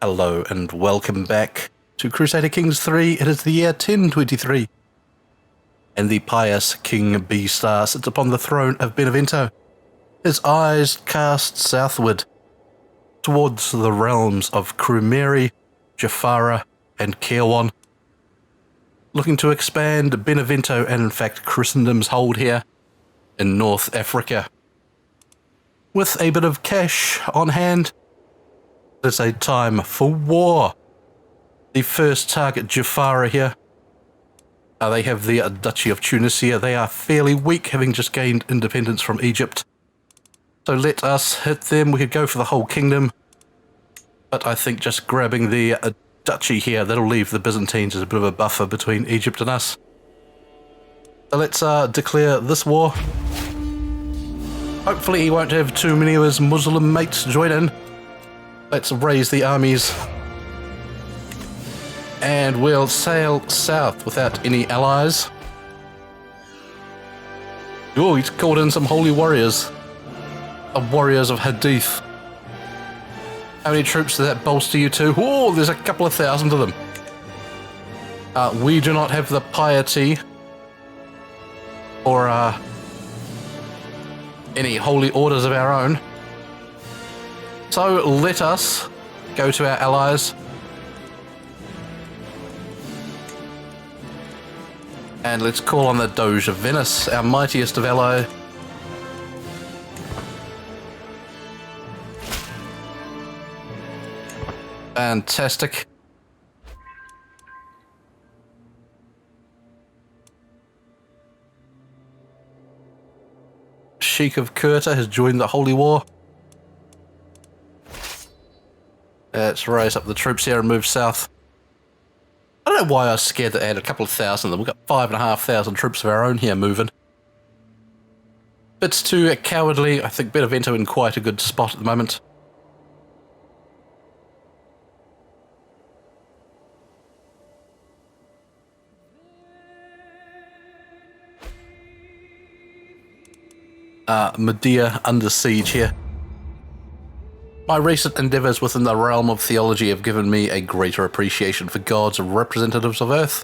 Hello and welcome back to Crusader Kings 3. It is the year 1023. And the pious King B-Star sits upon the throne of Benevento, his eyes cast southward towards the realms of Crumeri, Jafara, and Kirwan, looking to expand Benevento and in fact Christendom's hold here in North Africa. With a bit of cash on hand, it's a time for war. The first target, Jafara here. They have the Duchy of Tunisia. They are fairly weak, having just gained independence from Egypt. So let us hit them. We could go for the whole kingdom. But I think just grabbing the Duchy here, that'll leave the Byzantines as a bit of a buffer between Egypt and us. So let's declare this war. Hopefully he won't have too many of his Muslim mates join in. Let's raise the armies. And we'll sail south without any allies. Oh, he's called in some holy warriors. Warriors of Hadith. How many troops does that bolster you to? Oh, there's a couple of thousand of them. We do not have the piety or any holy orders of our own. So let us go to our allies and let's call on the Doge of Venice, our mightiest of ally. Fantastic. Sheikh of Kurta has joined the Holy War. Let's raise up the troops here and move south. I don't know why I was scared to add a couple of thousand of them. We've got 5,500 troops of our own here moving. Bit too cowardly. I think Benevento in quite a good spot at the moment. Medea under siege here. My recent endeavours within the realm of theology have given me a greater appreciation for gods and representatives of Earth.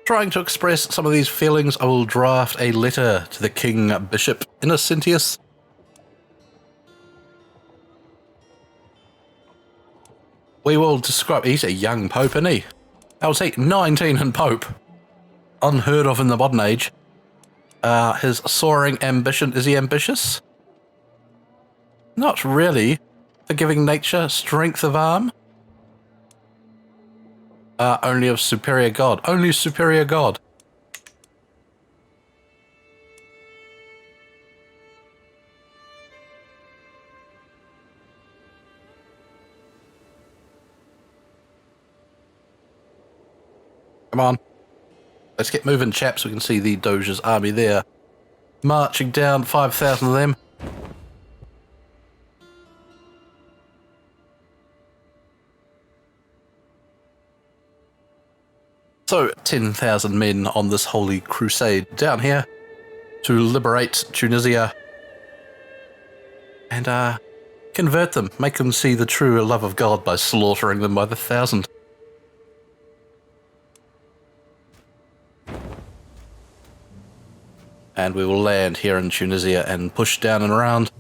Trying to express some of these feelings, I will draft a letter to the King Bishop Innocentius. We will describe... He's a young pope, isn't he? How was he? 19 and pope. Unheard of in the modern age. His soaring ambition. Is he ambitious? Not really. Forgiving nature, strength of arm. Only of superior god. Only superior god. Come on. Let's get moving, chaps. We can see the Doge's army there. Marching down, 5,000 of them. So, 10,000 men on this holy crusade down here to liberate Tunisia and convert them, make them see the true love of God by slaughtering them by the thousand. And we will land here in Tunisia and push down and around.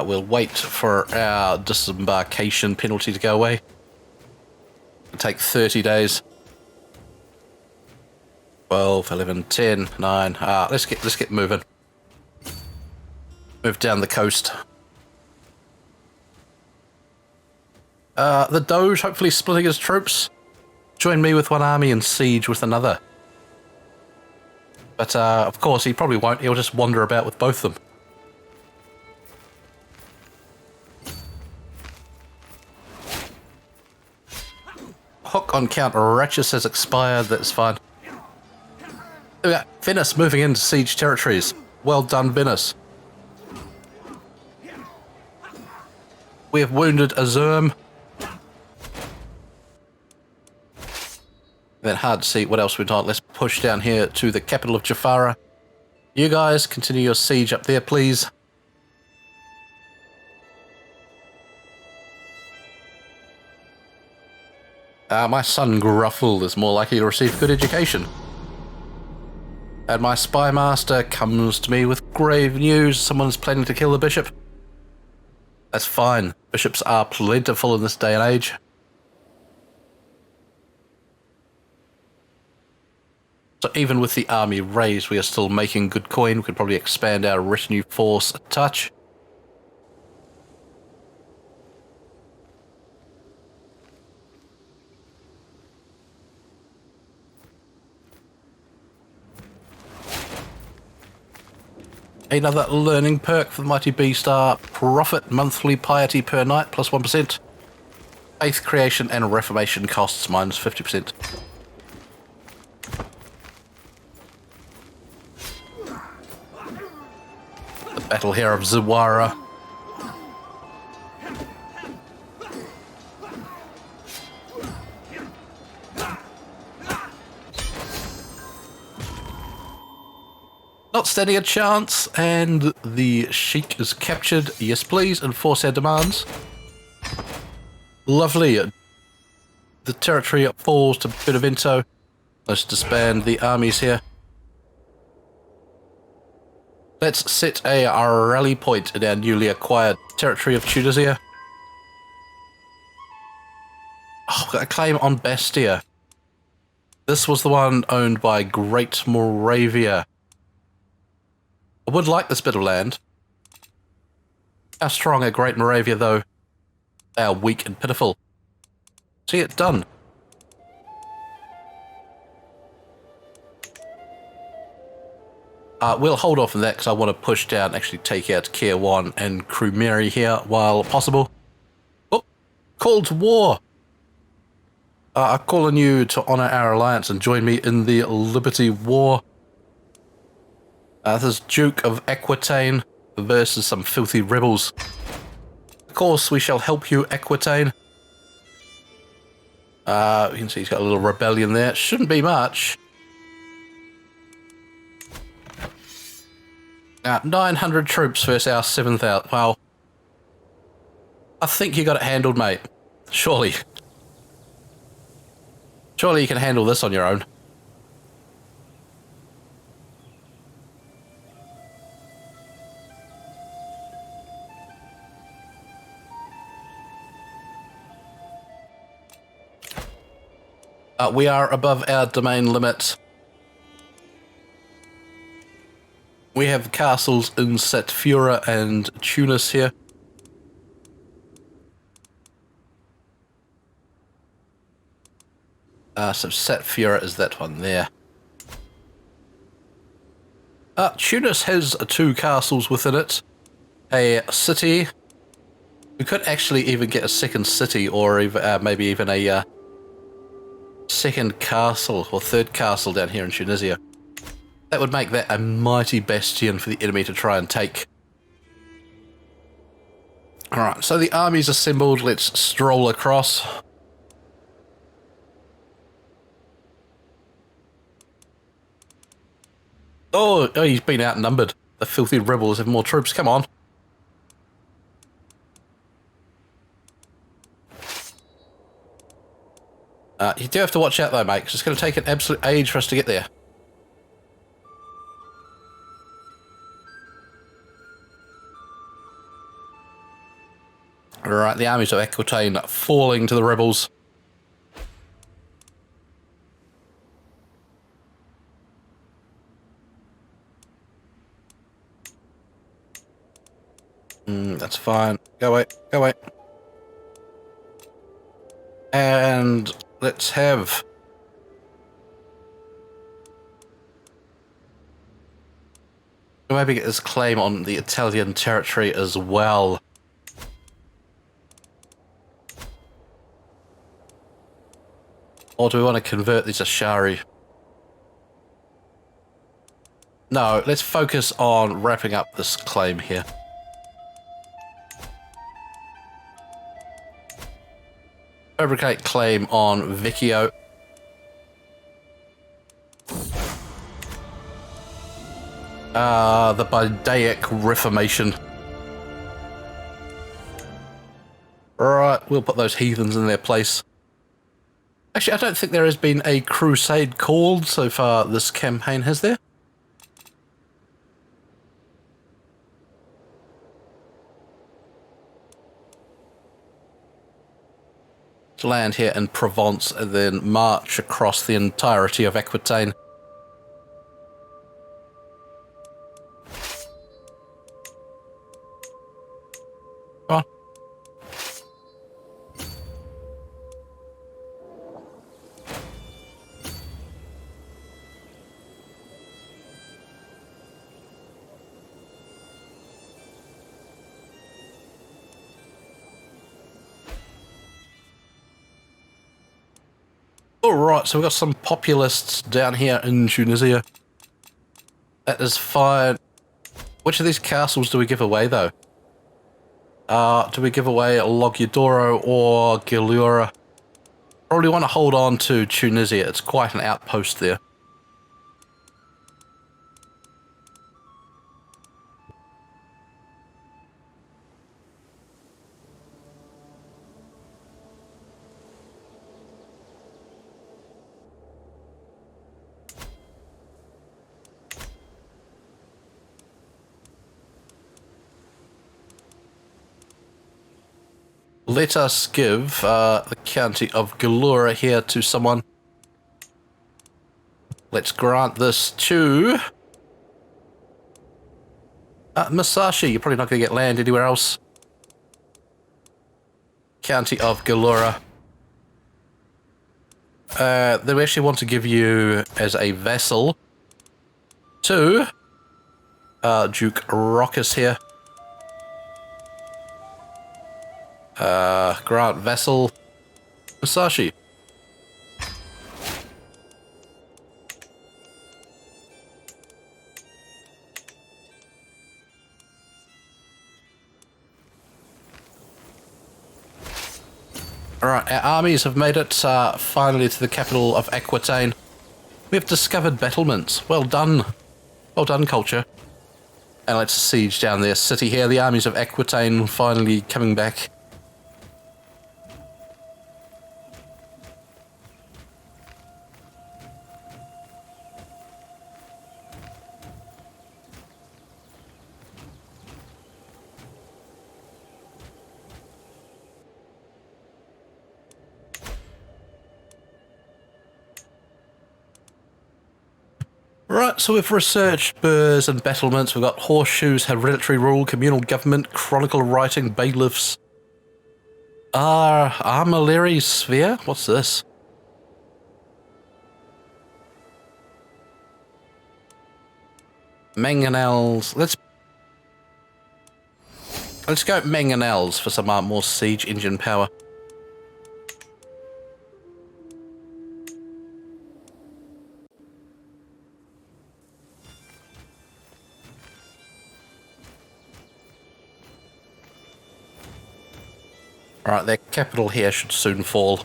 We'll wait for our disembarkation penalty to go away. It'll take 30 days. 12, 11, 10, 9. Let's get moving. Move down the coast. The Doge hopefully splitting his troops. Join me with one army and siege with another. But of course he probably won't. He'll just wander about with both of them. Hook on Count Ratchus has expired. That's fine. Venice moving into siege territories. Well done, Venice. We have wounded Azurm. Then hard to see what else we've done. Let's push down here to the capital of Jafara. You guys continue your siege up there, please. My son Gruffle is more likely to receive good education. And my spy master comes to me with grave news. Someone's planning to kill the bishop. That's fine. Bishops are plentiful in this day and age. So even with the army raised, we are still making good coin. We could probably expand our retinue force a touch. Another learning perk for the Mighty B-Star. Profit monthly piety per night plus 1%. Faith creation and reformation costs minus 50%. The battle here of Zawara. Not standing a chance, and the Sheik is captured. Yes, please, enforce our demands. Lovely. The territory falls to Benevento. Let's disband the armies here. Let's set a rally point in our newly acquired territory of Tunisia. Oh, got a claim on Bastia. This was the one owned by Great Moravia. I would like this bit of land. How strong are Great Moravia, though? They are weak and pitiful. See it done. We'll hold off on that because I want to push down and actually take out Kiev and Krumeri here while possible. Oh, call to war. I call on you to honour our alliance and join me in the Liberty War. This is Duke of Aquitaine versus some filthy rebels. Of course, we shall help you, Aquitaine. You can see he's got a little rebellion there. Shouldn't be much. 900 troops versus our 7,000. Well, I think you got it handled, mate. Surely. Surely you can handle this on your own. We are above our domain limit. We have castles in Satfura and Tunis here. So Satfura is that one there. Tunis has 2 castles within it. A city. We could actually even get a second city, or even, maybe even a second castle or third castle down here in Tunisia. That would make that a mighty bastion for the enemy to try and take. Alright, so the army's assembled. Let's stroll across. Oh, he's been outnumbered. The filthy rebels have more troops. Come on. You do have to watch out though, mate, because it's going to take an absolute age for us to get there. Alright, the armies of Aquitaine falling to the rebels. That's fine. Go away, go away. And let's have... maybe get this claim on the Italian territory as well. Or do we want to convert these Ashari? No, let's focus on wrapping up this claim here. Fabricate claim on Vecchio. The Bidaic Reformation. Right, we'll put those heathens in their place. Actually, I don't think there has been a crusade called so far this campaign, has there? To land here in Provence and then march across the entirety of Aquitaine. Come on. Alright, so we've got some populists down here in Tunisia. That is fine. Which of these castles do we give away, though? Do we give away Logudoro or Gilura? Probably want to hold on to Tunisia. It's quite an outpost there. Let us give the county of Gilura here to someone. Let's grant this to Musashi. You're probably not going to get land anywhere else. County of Gilura. They actually want to give you as a vassal to Duke Rockus here. Grant vassal Musashi. Alright, our armies have made it finally to the capital of Aquitaine. We have discovered battlements. Well done. Well done, culture. And let's siege down their city here. The armies of Aquitaine finally coming back. Right, so we've researched burhs and battlements. We've got horseshoes, hereditary rule, communal government, chronicle writing, bailiffs. Armillary sphere? What's this? Mangonels. Let's go mangonels for some more siege engine power. Alright, their capital here should soon fall.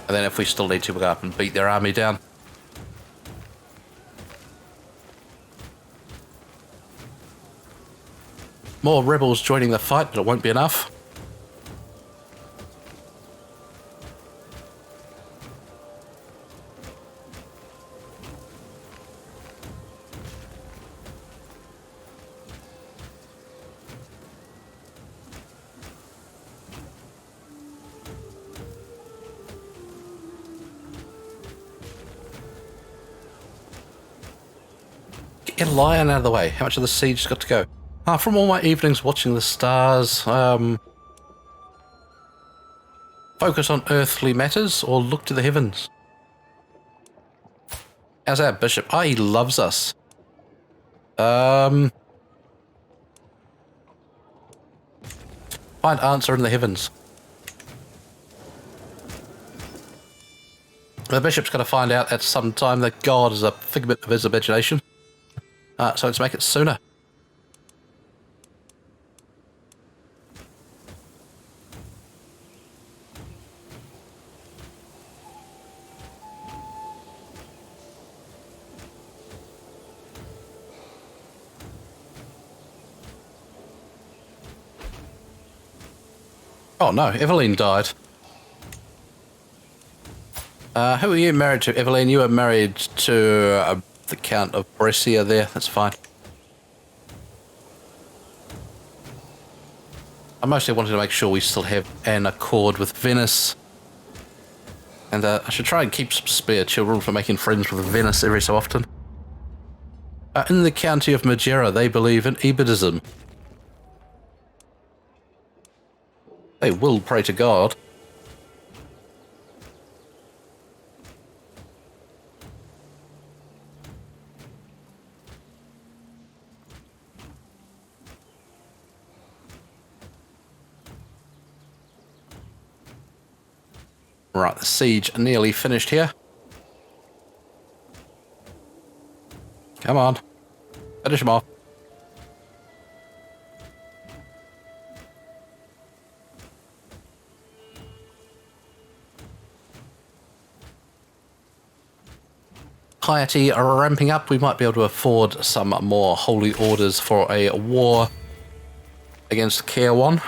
And then if we still need to, we'll go up and beat their army down. More rebels joining the fight, but it won't be enough. Get your lion out of the way. How much of the siege has got to go? From all my evenings watching the stars, focus on earthly matters or look to the heavens. How's our bishop? Oh, he loves us. Find answer in the heavens. The bishop's got to find out at some time that God is a figment of his imagination. So let's make it sooner. Oh no, Evelyn died. Who are you married to, Evelyn? You are married to the Count of Brescia there. That's fine. I mostly wanted to make sure we still have an accord with Venice. And I should try and keep some spare children for making friends with Venice every so often. In the county of Majera, they believe in Ibadism. They will pray to God. Right, the siege nearly finished here. Come on. Finish them off. Piety are ramping up. We might be able to afford some more holy orders for a war against Caerwan.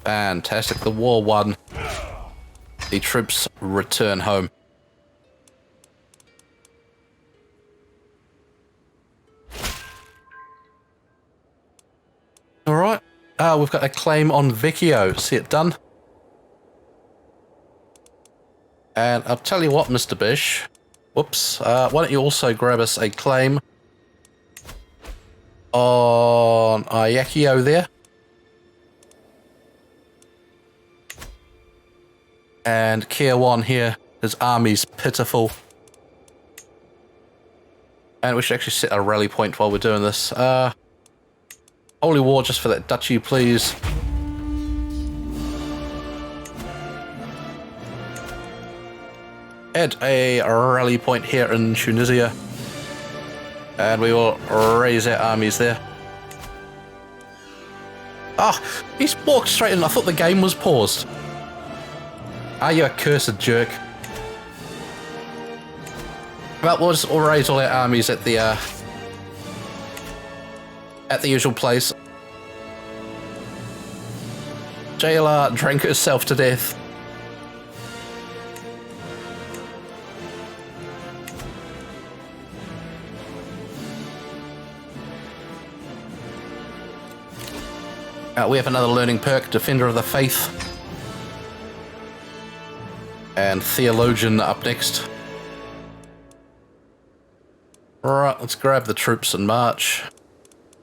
Fantastic. The war won. The troops return home. All right. We've got a claim on Vecchio. See it done. And I'll tell you what, Mr. Bish. Whoops. Why don't you also grab us a claim on Ajaccio there. And Caerwan here, his army's pitiful. And we should actually set a rally point while we're doing this. Holy War just for that duchy, please. Add a rally point here in Tunisia. And we will raise our armies there. Ah, he's walked straight in. I thought the game was paused. Ah, you accursed jerk. Well, we'll just raise all our armies at the usual place. JLR drank herself to death. We have another learning perk, Defender of the Faith. And Theologian up next. Alright, let's grab the troops and march.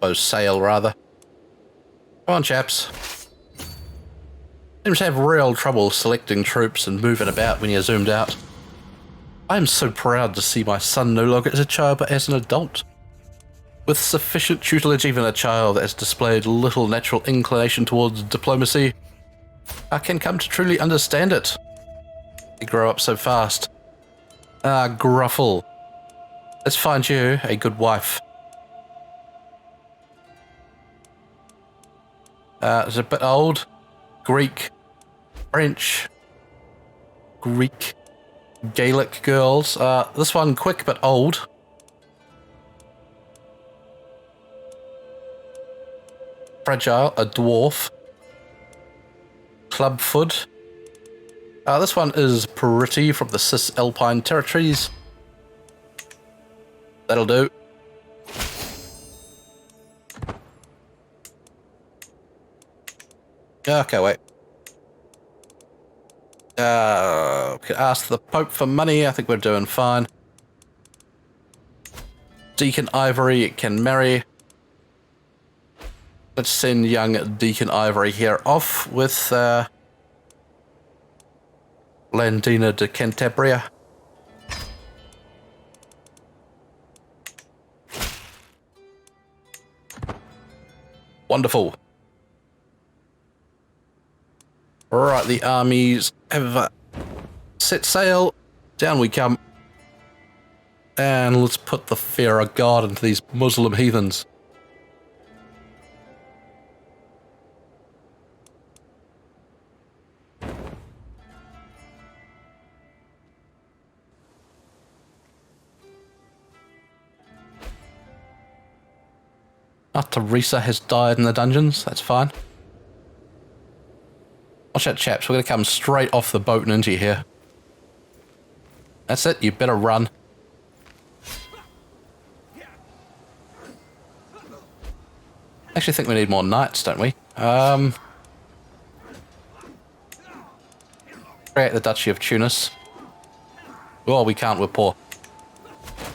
Oh, sail, rather. Come on, chaps. Seems to have real trouble selecting troops and moving about when you're zoomed out. I am so proud to see my son no longer as a child but as an adult. With sufficient tutelage, even a child that has displayed little natural inclination towards diplomacy, I can come to truly understand it. They grow up so fast. Ah, Gruffle. Let's find you a good wife. It's a bit old. Greek, French, Greek, Gaelic girls. This one quick but old. Fragile, a dwarf. Clubfoot. This one is pretty from the Cisalpine territories. That'll do. Okay, wait. We can ask the Pope for money. I think we're doing fine. Deacon Ivory can marry. Let's send young Deacon Ivory here off with Landina de Cantabria. Wonderful. Right, the armies have set sail. Down we come. And let's put the fear of God into these Muslim heathens. Teresa has died in the dungeons. That's fine. Watch out, chaps. We're going to come straight off the boat and into here. That's it. You better run. Actually, I think we need more knights, don't we? Create the Duchy of Tunis. Well, we can't. We're poor.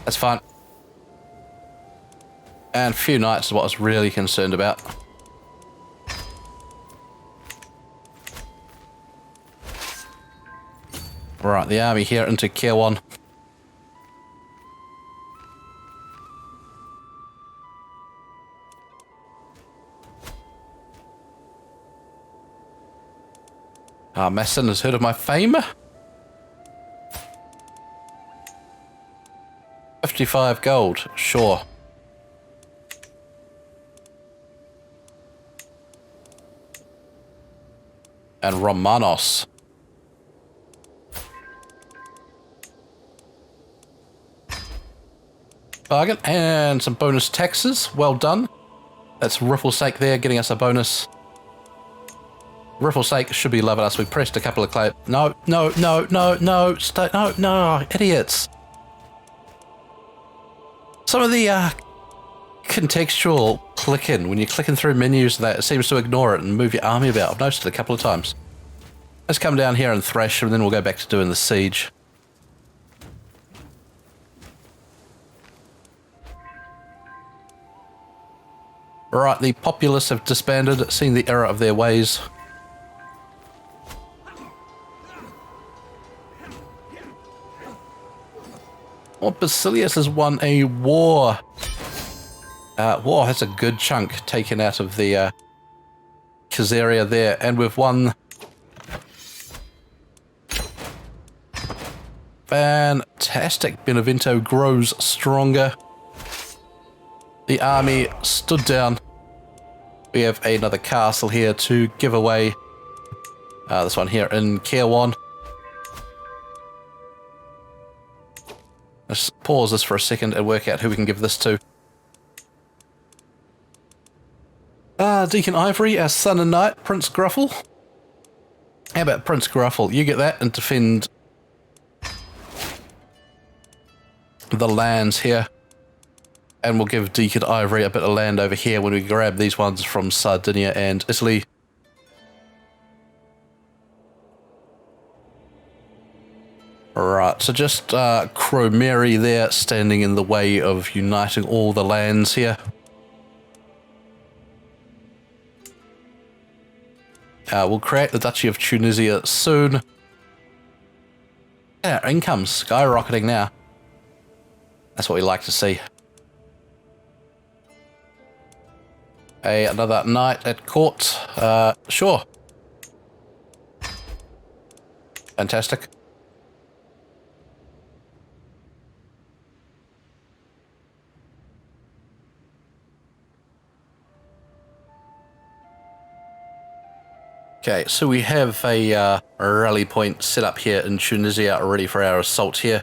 That's fine. And a few knights is what I was really concerned about. Right, the army here into Kirwan. Messin has heard of my fame. 55 gold, sure. And Romanos. Bargain. And some bonus taxes. Well done. That's Rifflesake there, getting us a bonus. Rifflesake should be loving us. We pressed a couple of clay. No, no, no, no, no. Stay, no, no, idiots. Some of the contextual clicking, when you're clicking through menus, that it seems to ignore it and move your army about. I've noticed it a couple of times. Let's come down here and thrash, and then we'll go back to doing the siege. Right, the populace have disbanded, seen the error of their ways. Well, Basilius has won a war. War has a good chunk taken out of the Caesarea there, and we've won. Fantastic. Benevento grows stronger. The army stood down. We have another castle here to give away. This one here in Kirwan. Let's pause this for a second and work out who we can give this to. Deacon Ivory, our son and knight, Prince Gruffle. How about Prince Gruffle? You get that and defend the lands here. And we'll give Deacon Ivory a bit of land over here when we grab these ones from Sardinia and Italy. Right, so just Cromeri there standing in the way of uniting all the lands here. We'll create the Duchy of Tunisia soon. Yeah, our income's skyrocketing now. That's what we like to see. Another knight at court. Sure. Fantastic. Okay, so we have a rally point set up here in Tunisia, ready for our assault here.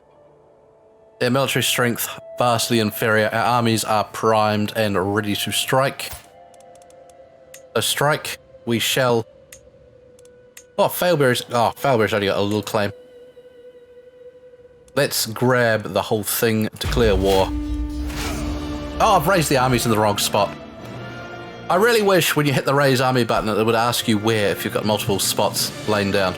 Their military strength vastly inferior. Our armies are primed and ready to strike. So strike, we shall. Oh, Failberry's. Oh, Failberry's only got a little claim. Let's grab the whole thing, declare war. Oh, I've raised the armies in the wrong spot. I really wish when you hit the raise army button it would ask you where if you've got multiple spots laying down.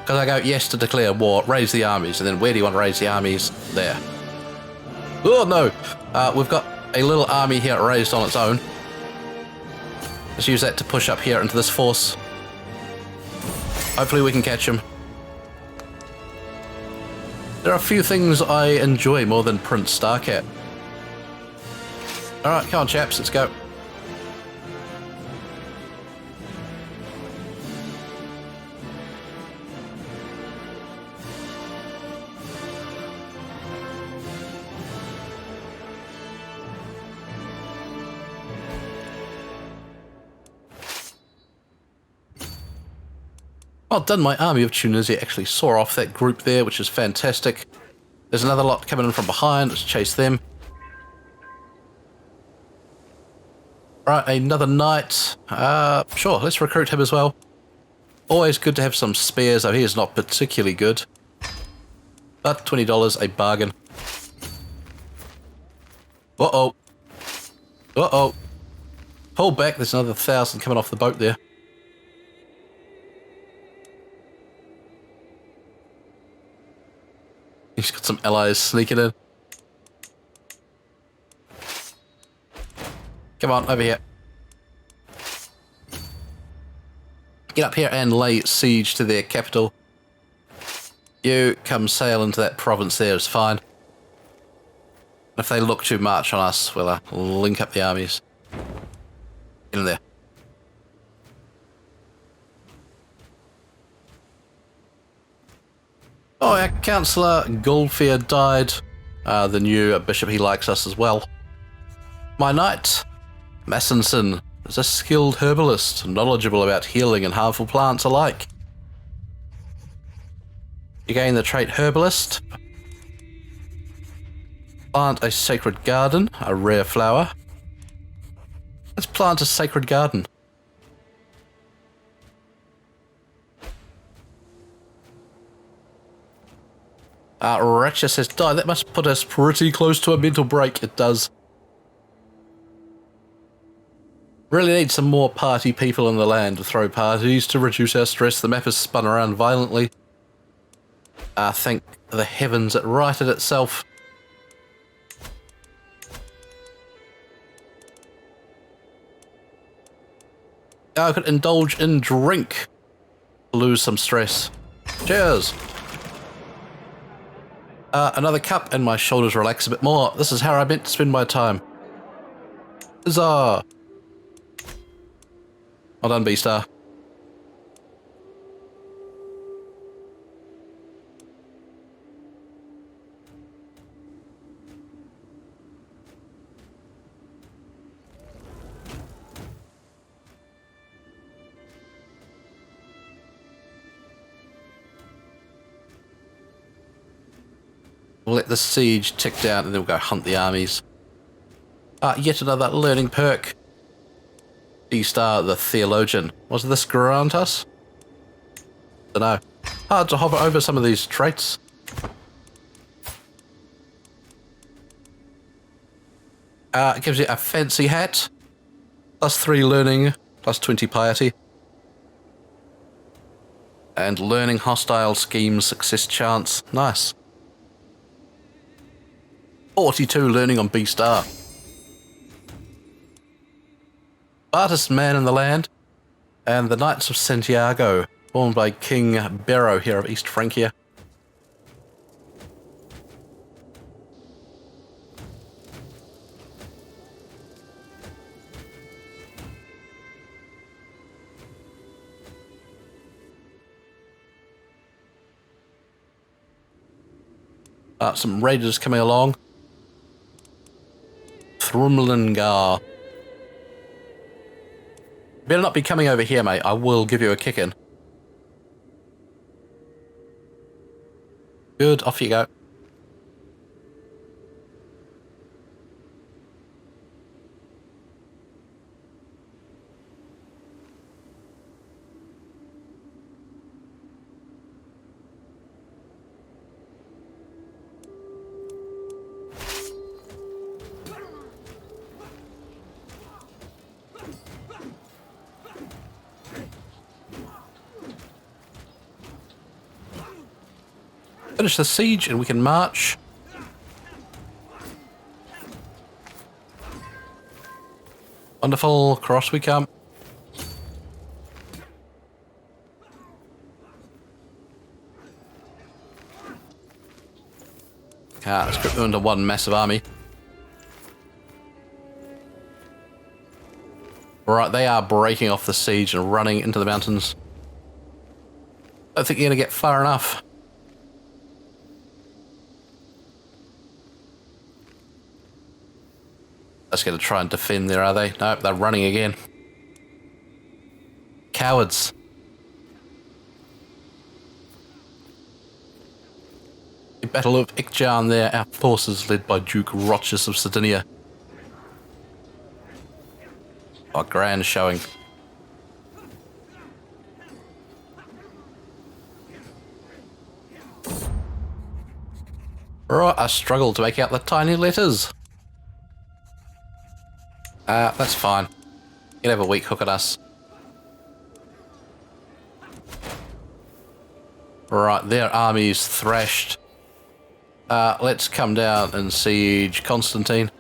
Because I go yes to declare war, raise the armies, and then where do you want to raise the armies? There. Oh no! We've got a little army here raised on its own. Let's use that to push up here into this force. Hopefully we can catch him. There are a few things I enjoy more than Prince Starcat. Alright, come on chaps, let's go. Well done, my army of Tunisia actually saw off that group there, which is fantastic. There's another lot coming in from behind, let's chase them. Right, another knight. Sure, let's recruit him as well. Always good to have some spares, though he is not particularly good. But $20, a bargain. Uh-oh. Uh-oh. Pull back, there's another 1,000 coming off the boat there. He's got some allies sneaking in. Come on, over here. Get up here and lay siege to their capital. You come sail into that province there, it's fine. If they look too much on us, we'll link up the armies. Get in there. Oh, our councillor Goldfear died. The new bishop, he likes us as well. My knight, Massenson, is a skilled herbalist, knowledgeable about healing and harmful plants alike. You gain the trait herbalist. Plant a sacred garden, a rare flower. Let's plant a sacred garden. Ratchus has died. That must put us pretty close to a mental break. It does. Really need some more party people in the land to throw parties to reduce our stress. The map is spun around violently. I think the heavens it righted itself. I could indulge in drink. Lose some stress. Cheers. Another cup and my shoulders relax a bit more. This is how I meant to spend my time. Huzzah. Well done, B-Star. We'll let the siege tick down and then we'll go hunt the armies. Yet another learning perk. B-Star the Theologian. Was this grant us? Dunno. Hard to hover over some of these traits. It gives you a fancy hat. +3 learning, +20 piety. And learning hostile schemes success chance. Nice. 42 learning on B-Star. Smartest man in the land. And the Knights of Santiago, formed by King Barrow here of East Francia. Some raiders coming along. Thrumlingar. Better not be coming over here, mate. I will give you a kick-in. Good, off you go. Finish the siege and we can march. Wonderful, across we come. Let's group them into one massive army. Right, they are breaking off the siege and running into the mountains. I don't think you're going to get far enough. That's going to try and defend there, are they? Nope, they're running again. Cowards. The Battle of Ikjan there, our forces led by Duke Rochus of Sardinia. Oh, grand showing. Right, I struggle to make out the tiny letters. That's fine. You can have a weak hook at us. Right, their army's thrashed. Let's come down and siege Constantine.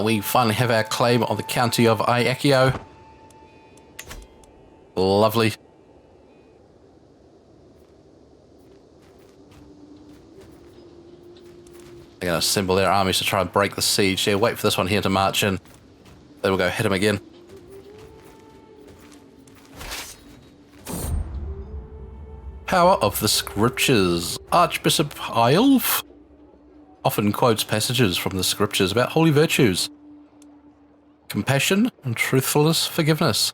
We finally have our claim on the county of Iaccio. Lovely. They're going to assemble their armies to try and break the siege here. Wait for this one here to march in. Then we'll go hit him again. Power of the Scriptures. Archbishop Eyulf often quotes passages from the Scriptures about holy virtues. Compassion and truthfulness, forgiveness.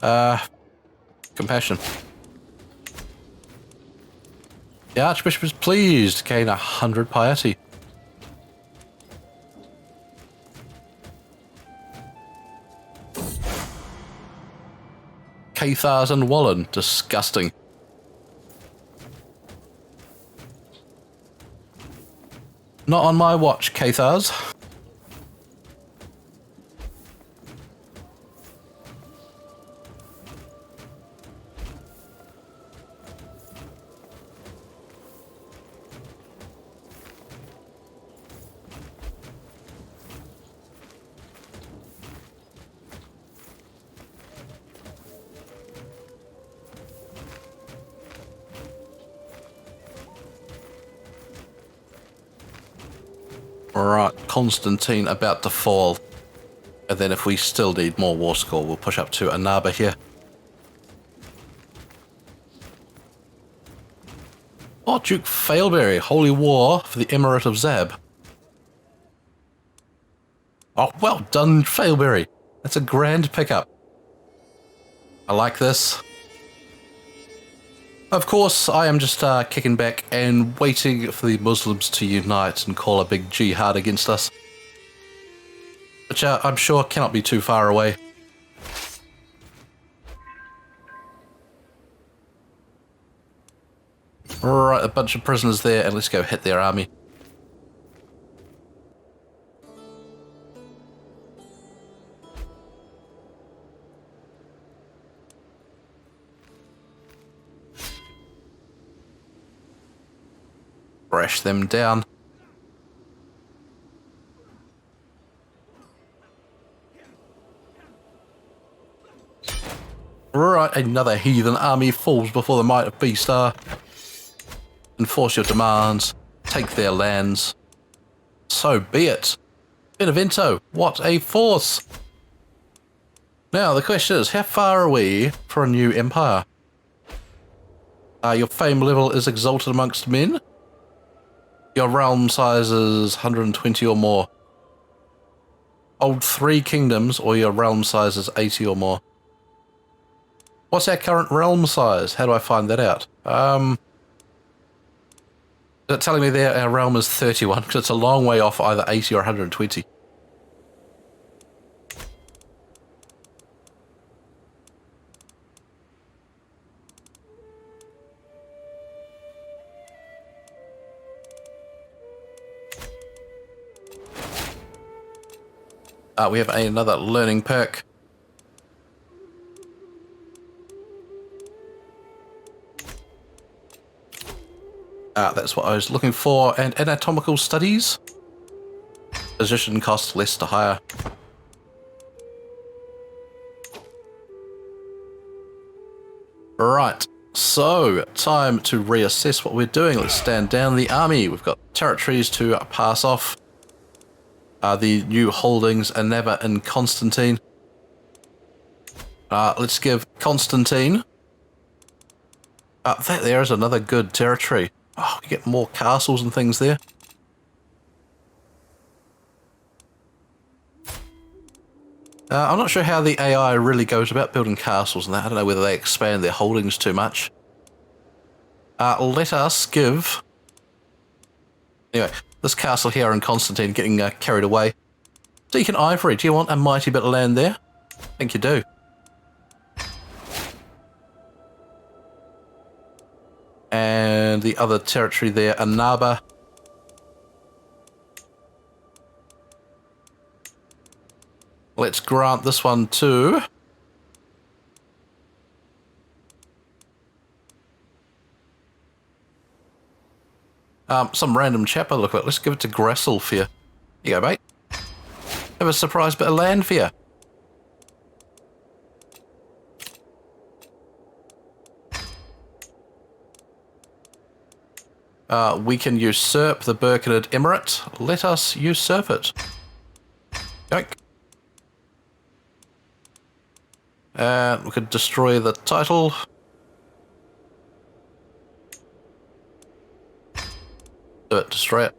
Compassion. The Archbishop is pleased to gain 100 piety. Cathars and Wallen, disgusting. Not on my watch, Cathars. Right, Constantine about to fall. And then if we still need more war score, we'll push up to Annaba here. Oh, Duke Failberry, Holy War for the Emirate of Zab. Oh, well done, Failberry. That's a grand pickup. I like this. Of course, I am just kicking back and waiting for the Muslims to unite and call a big jihad against us. Which I'm sure cannot be too far away. Right, a bunch of prisoners there, and let's go hit their army. Crash them down. Right, another heathen army falls before the might of Beastar. Enforce your demands. Take their lands. So be it. Benevento, what a force! Now, the question is, how far are we for a new empire? Your fame level is exalted amongst men. Your realm size is 120 or more. Hold 3 kingdoms, or your realm size is 80 or more. What's our current realm size? How do I find that out? Is it telling me there our realm is 31? Because it's a long way off either 80 or 120. We have another learning perk. That's what I was looking for. And anatomical studies. Position cost less to hire. Right, so time to reassess what we're doing. Let's stand down the army. We've got territories to pass off. The new holdings, Annaba and Constantine. Let's give Constantine. That there is another good territory. Oh, we get more castles and things there. I'm not sure how the AI really goes about building castles and that. I don't know whether they expand their holdings too much. Let us give... Anyway, this castle here in Constantine getting carried away. Deacon Ivory, do you want a mighty bit of land there? I think you do. And the other territory there, Anaba. Let's grant this one to... some random chap I look at. Let's give it to Gressel for you. Here you go, mate. Have a surprise bit of land for you. We can usurp the Birkenhead Emirate. Let us usurp it. Yoink. And we could destroy the title. Do it, destroy it.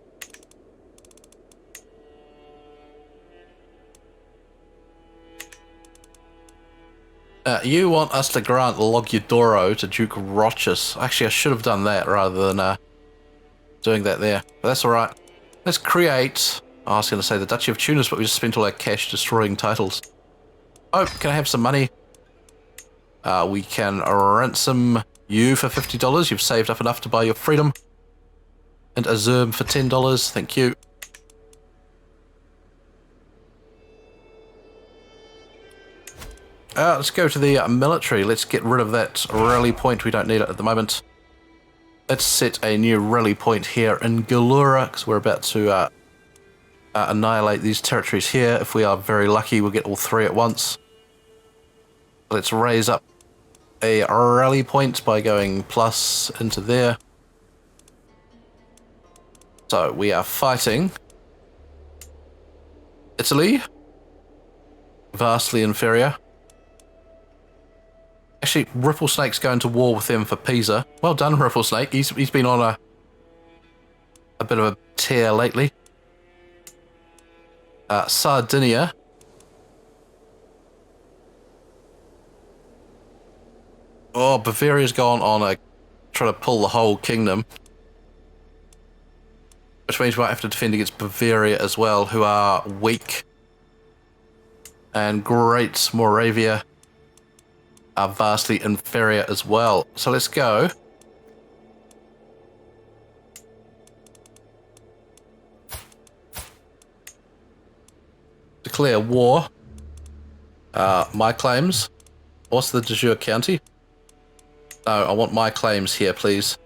You want us to grant Logiodoro to Duke Rochus. Actually, I should have done that rather than doing that there. But that's alright. Let's create... I was going to say the Duchy of Tunis, but we just spent all our cash destroying titles. Oh, can I have some money? We can ransom you for $50. You've saved up enough to buy your freedom. And Azurm for $10. Thank you. Let's go to the military. Let's get rid of that rally point. We don't need it at the moment. Let's set a new rally point here in Galura, because we're about to annihilate these territories here. If we are very lucky, we'll get all three at once. Let's raise up a rally point by going plus into there. So we are fighting Italy. Vastly inferior. Actually, Ripplesnake's going to war with them for Pisa. Well done, Ripplesnake. He's been on a bit of a tear lately. Sardinia. Oh, Bavaria's gone on trying to pull the whole kingdom. Which means we might have to defend against Bavaria as well, who are weak. And Great Moravia are vastly inferior as well. So let's go. Declare war. My claims. What's the de jure county? No, I want my claims here, please.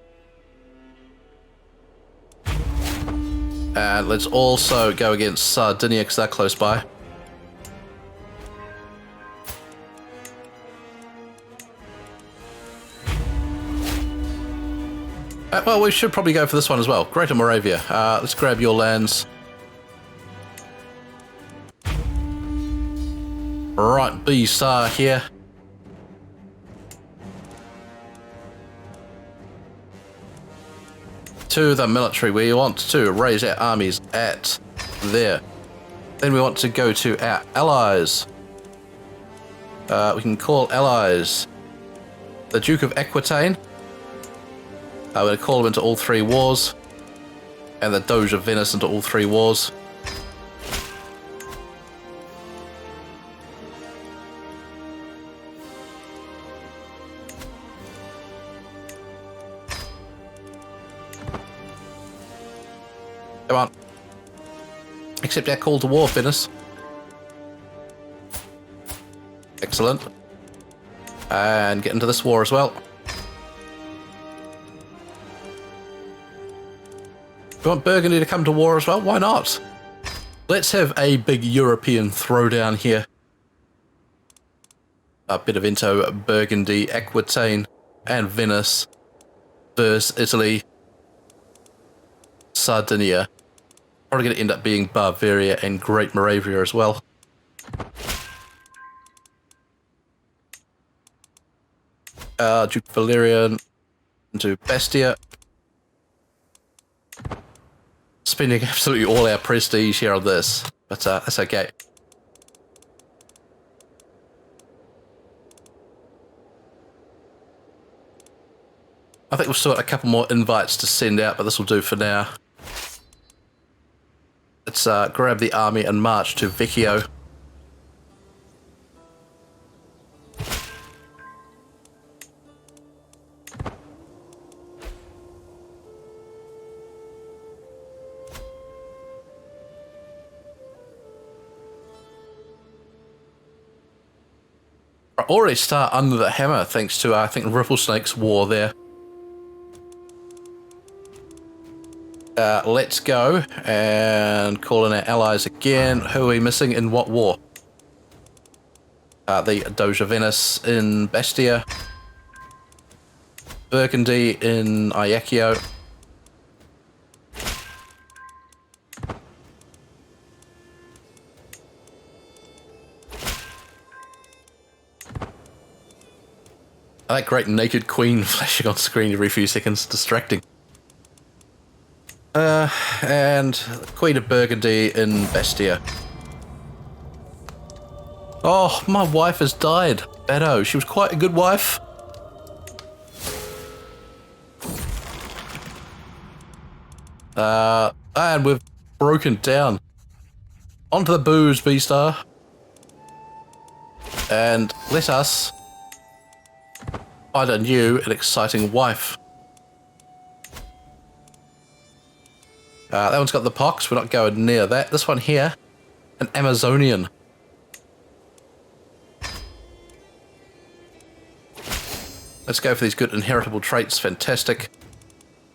And let's also go against Sardinia, because they're close by. Well, we should probably go for this one as well. Greater Moravia. Let's grab your lands. Right, B-Star here. To the military. We want to raise our armies at there. Then we want to go to our allies. We can call allies the Duke of Aquitaine. We're going to call him into all three wars. And the Doge of Venice into all three wars. Come on. Accept our call to war, Venice. Excellent. And get into this war as well. You want Burgundy to come to war as well? Why not? Let's have a big European throwdown here. Benevento, Burgundy, Aquitaine, and Venice versus Italy, Sardinia. Probably going to end up being Bavaria and Great Moravia as well. Duke Valerian into Bastia. Spending absolutely all our prestige here on this, but that's okay. I think we've still got a couple more invites to send out, but this will do for now. Let's grab the army and march to Vecchio. I already start under the hammer thanks to, I think, Ripplesnake's war there. Let's go and call in our allies again. Who are we missing in what war? The Doge of Venice in Bastia. Burgundy in Ajaccio. That great naked queen flashing on screen every few seconds, distracting. And Queen of Burgundy in Bastia. Oh, my wife has died. Beto, she was quite a good wife. And we've broken down. Onto the booze, B-Star. And let us find a new and exciting wife. That one's got the pox. We're not going near that. This one here, an Amazonian. Let's go for these good inheritable traits. Fantastic.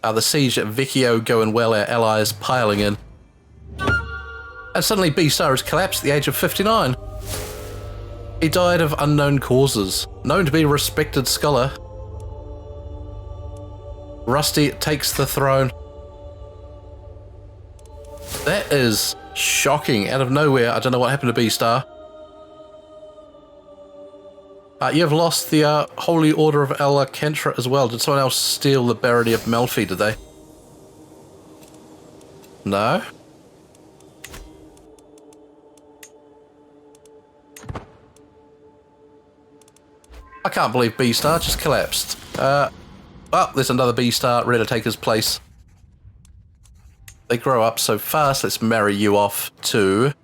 The siege at Vecchio going well. Our allies piling in. And suddenly B-Star has collapsed at the age of 59. He died of unknown causes. Known to be a respected scholar. Rusty takes the throne. That is shocking. Out of nowhere. I don't know what happened to B-Star. You have lost the Holy Order of Alcantara as well. Did someone else steal the Barony of Malfi, did they? No? I can't believe B-Star just collapsed. Oh, there's another B-Star ready to take his place. They grow up so fast. Let's marry you off to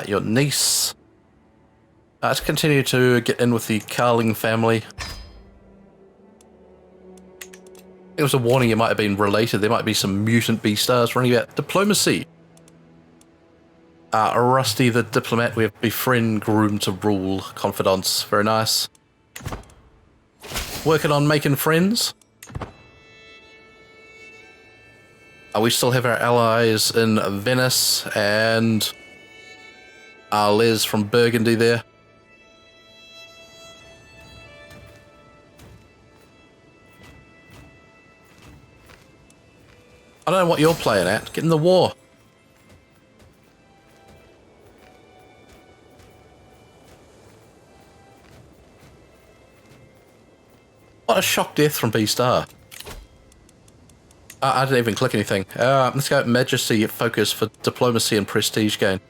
your niece. Let's continue to get in with the Carling family. It was a warning it might have been related. There might be some mutant B-Stars running about diplomacy. Rusty the diplomat, we have befriend, groom to rule, confidants. Very nice. Working on making friends. We still have our allies in Venice and Les from Burgundy there. I don't know what you're playing at. Get in the war. What a shock death from B-Star. I didn't even click anything. Let's go Majesty focus for diplomacy and prestige gain.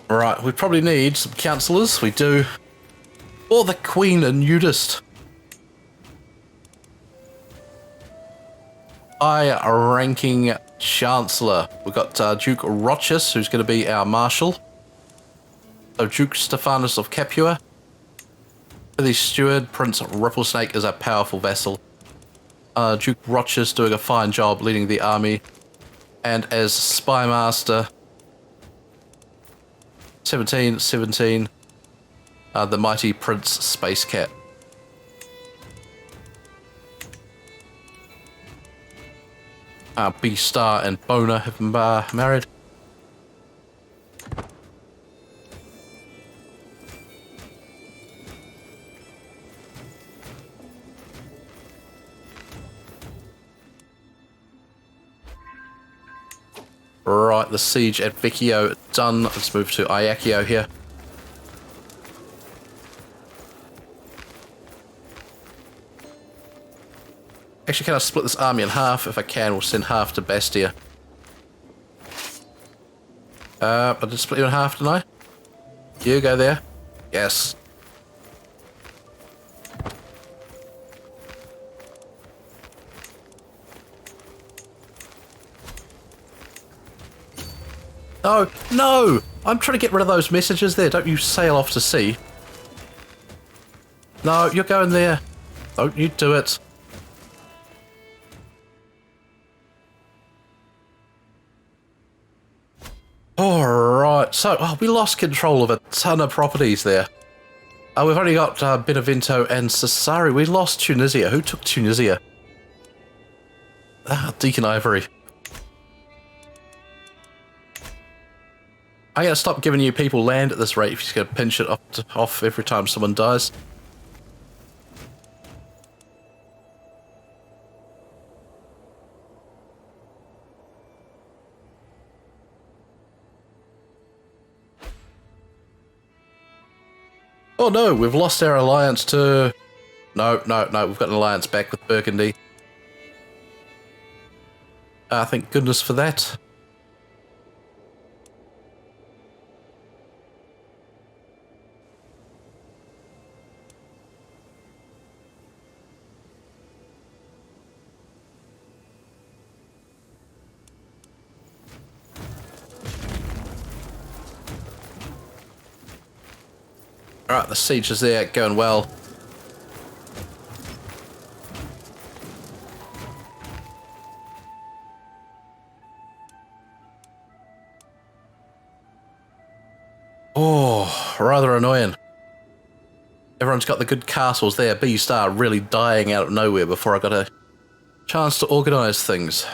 Right, we probably need some councillors. We do. Or the Queen and Nudist. High-ranking Chancellor. We've got Duke Rochus, who's going to be our Marshal. So Duke Stephanus of Capua. For the Steward, Prince Ripplesnake is a powerful vassal. Duke Rochus doing a fine job leading the army. And as Spy Master, 1717, the mighty Prince Space Cat. B-Star and Bona have married. Right, the siege at Vecchio done. Let's move to Ajaccio here. Actually, can I split this army in half? If I can, we'll send half to Bastia. I did split you in half, didn't I? You go there. Yes. No, no! I'm trying to get rid of those messages there. Don't you sail off to sea. No, you're going there. Don't you do it. Alright, so we lost control of a ton of properties there. We've only got Benevento and Cesare. We lost Tunisia. Who took Tunisia? Deacon Ivory. I'm going to stop giving you people land at this rate if you're going to pinch it off every time someone dies. Oh no, we've lost our alliance to... No, we've got an alliance back with Burgundy. Thank goodness for that. Alright, the siege is there, going well. Oh, rather annoying. Everyone's got the good castles there, B star really dying out of nowhere before I got a chance to organise things.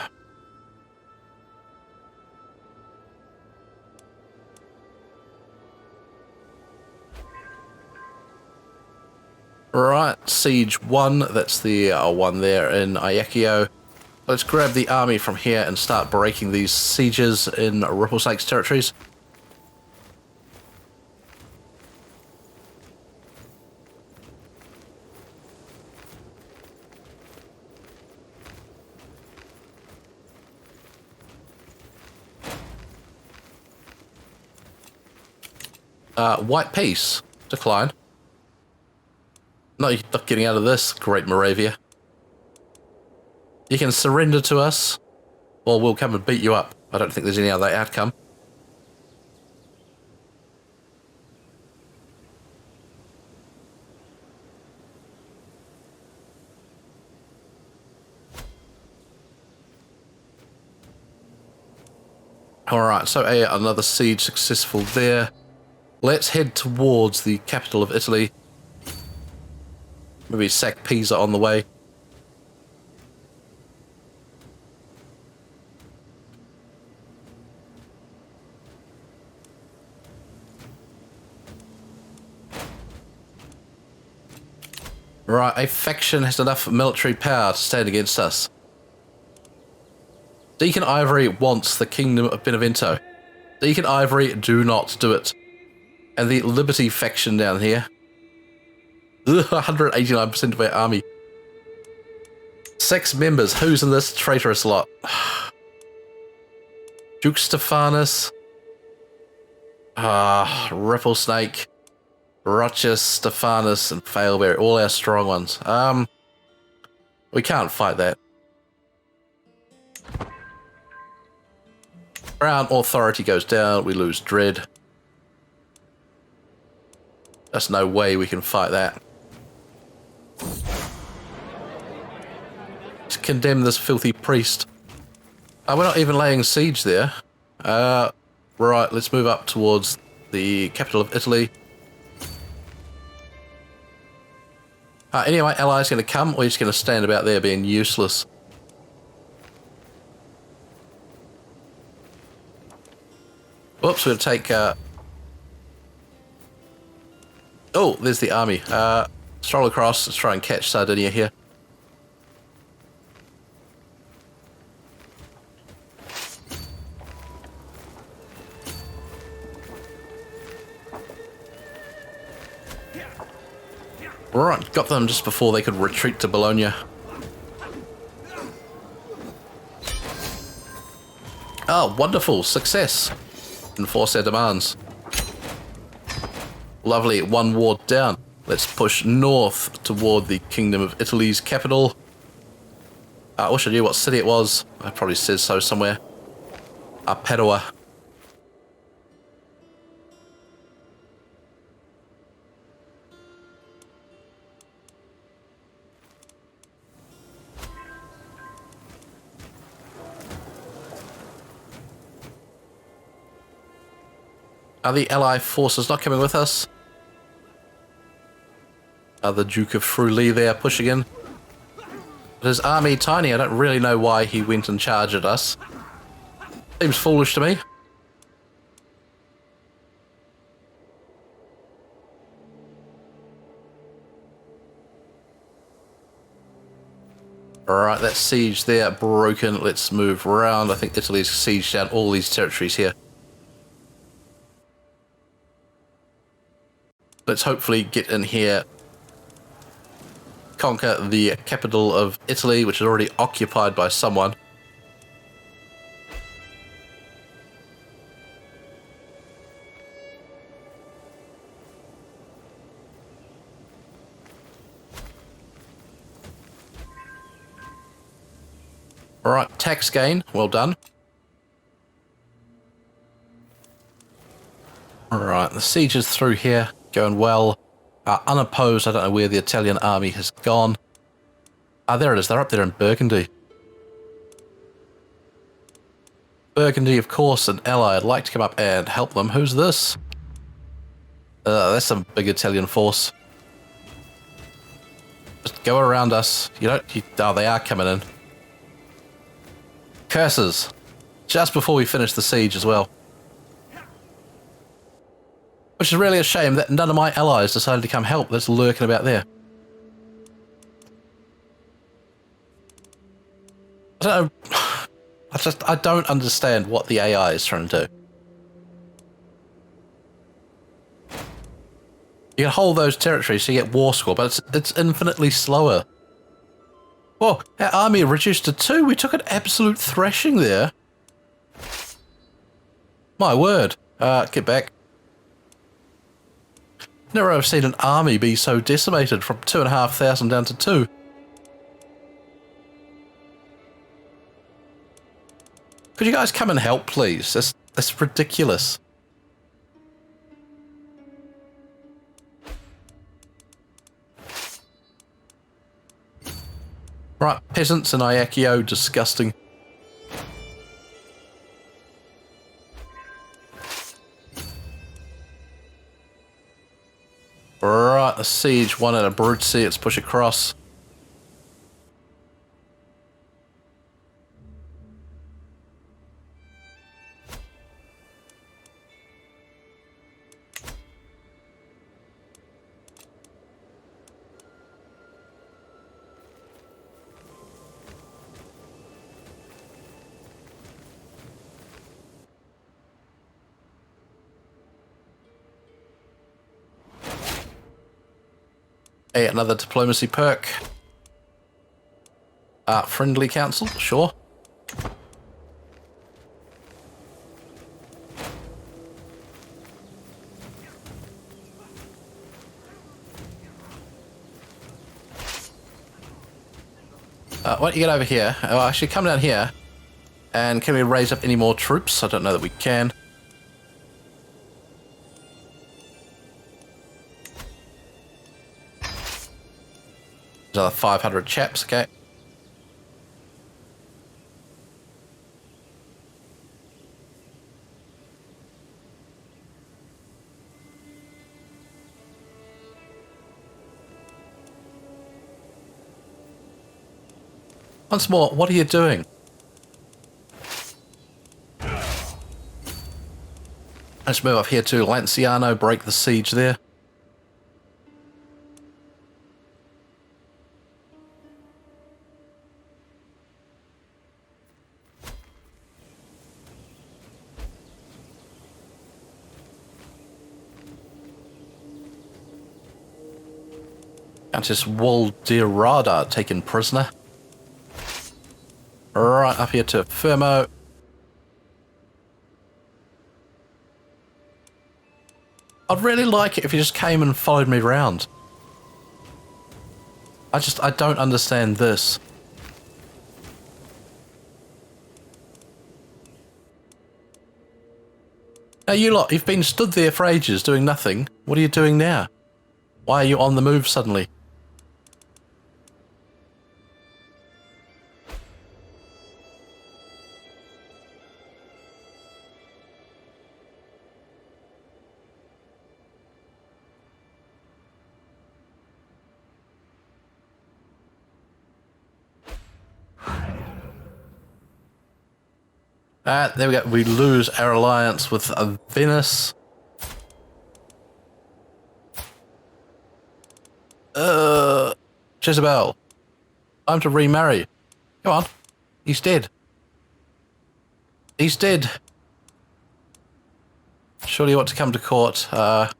Right, siege 1, that's the one there in Ajaccio. Let's grab the army from here and start breaking these sieges in Ripplesnake's territories. White peace. Decline. No, you're not getting out of this, Great Moravia. You can surrender to us, or we'll come and beat you up. I don't think there's any other outcome. Alright, so another siege successful there. Let's head towards the capital of Italy. Maybe sack Pisa on the way. Right, a faction has enough military power to stand against us. Deacon Ivory wants the Kingdom of Benevento. Deacon Ivory, do not do it. And the Liberty faction down here. 189% of our army. 6 members. Who's in this traitorous lot? Duke Stephanus. Ripplesnake. Rochus, Stephanus, and Failberry. All our strong ones. We can't fight that. Crown authority goes down. We lose dread. There's no way we can fight that. Let's condemn this filthy priest. We're not even laying siege there. Right, let's move up towards the capital of Italy. Any of my allies going to come, or are you just going to stand about there being useless? Oops, we'll take... Oh, there's the army. Stroll across, let's try and catch Sardinia here. Right, got them just before they could retreat to Bologna. Oh, wonderful. Success. Enforce their demands. Lovely. One ward down. Let's push north toward the Kingdom of Italy's capital. I wish I knew what city it was. It probably says so somewhere. Padua. Are the Allied forces not coming with us? Are the Duke of Friuli there pushing in? His army tiny, I don't really know why he went and charged at us. Seems foolish to me. Alright, that siege there broken. Let's move around. I think Italy's sieged down all these territories here. Let's hopefully get in here, conquer the capital of Italy, which is already occupied by someone. Alright, tax gain, well done. Alright, the siege is through here, going well. Unopposed, I don't know where the Italian army has gone. There it is, they're up there in Burgundy. Burgundy, of course, an ally. I'd like to come up and help them. Who's this? That's a big Italian force. Just go around us. Oh, they are coming in. Curses. Just before we finish the siege as well. Which is really a shame that none of my allies decided to come help. That's lurking about there. I don't know. I don't understand what the AI is trying to do. You can hold those territories so you get war score, but it's infinitely slower. Whoa, our army reduced to 2. We took an absolute thrashing there. My word. Get back. Never have seen an army be so decimated from 2,500 down to 2. Could you guys come and help, please? That's ridiculous. Right, peasants in Ajaccio, disgusting. Right, the siege won at Abruzzi. Let's push across. Hey, another diplomacy perk. Friendly council, sure. Why don't you get over here? Oh, actually, come down here. And can we raise up any more troops? I don't know that we can. Another 500 chaps, okay. Once more, what are you doing? Let's move up here to Lanciano, break the siege there. Countess Waldirada taken prisoner. Right up here to Fermo. I'd really like it if you just came and followed me around. I don't understand this. Now you lot, you've been stood there for ages doing nothing. What are you doing now? Why are you on the move suddenly? There we go. We lose our alliance with Venice. Jezebel. Time to remarry. Come on. He's dead. He's dead. Surely you want to come to court. Count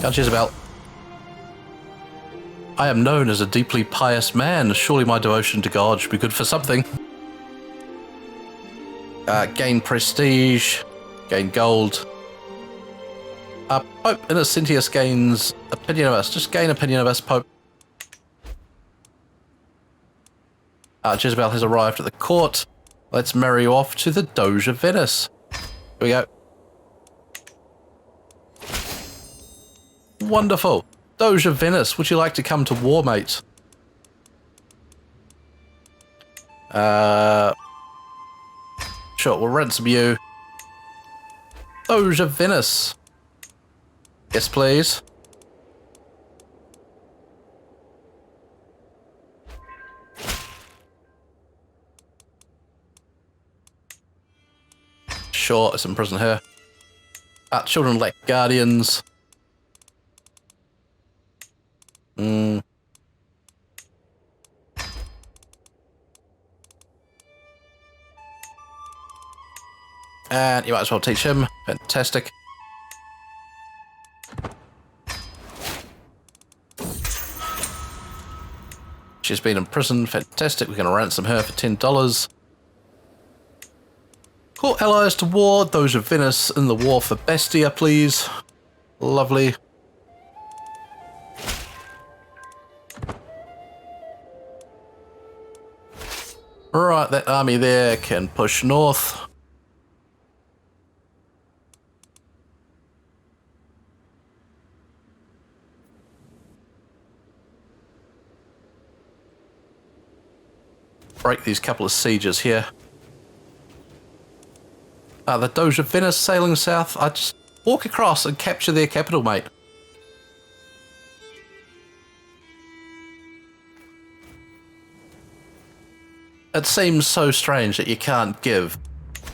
Jezebel. I am known as a deeply pious man. Surely my devotion to God should be good for something. Gain prestige. Gain gold. Pope Innocentius gains opinion of us. Just gain opinion of us, Pope. Jezebel has arrived at the court. Let's marry you off to the Doge of Venice. Here we go. Wonderful. Doge of Venice, would you like to come to war, mate? Sure, we'll ransom you. Doge of Venice. Yes, please. Sure, let's imprison her. Children elect guardians. And you might as well teach him. Fantastic. She's been imprisoned. Fantastic. We're going to ransom her for $10. Call allies to war. Those of Venice in the war for Bestia, please. Lovely. Right, that army there can push north. Break these couple of sieges here. The Doge of Venice sailing south. I just walk across and capture their capital, mate. It seems so strange that you can't give.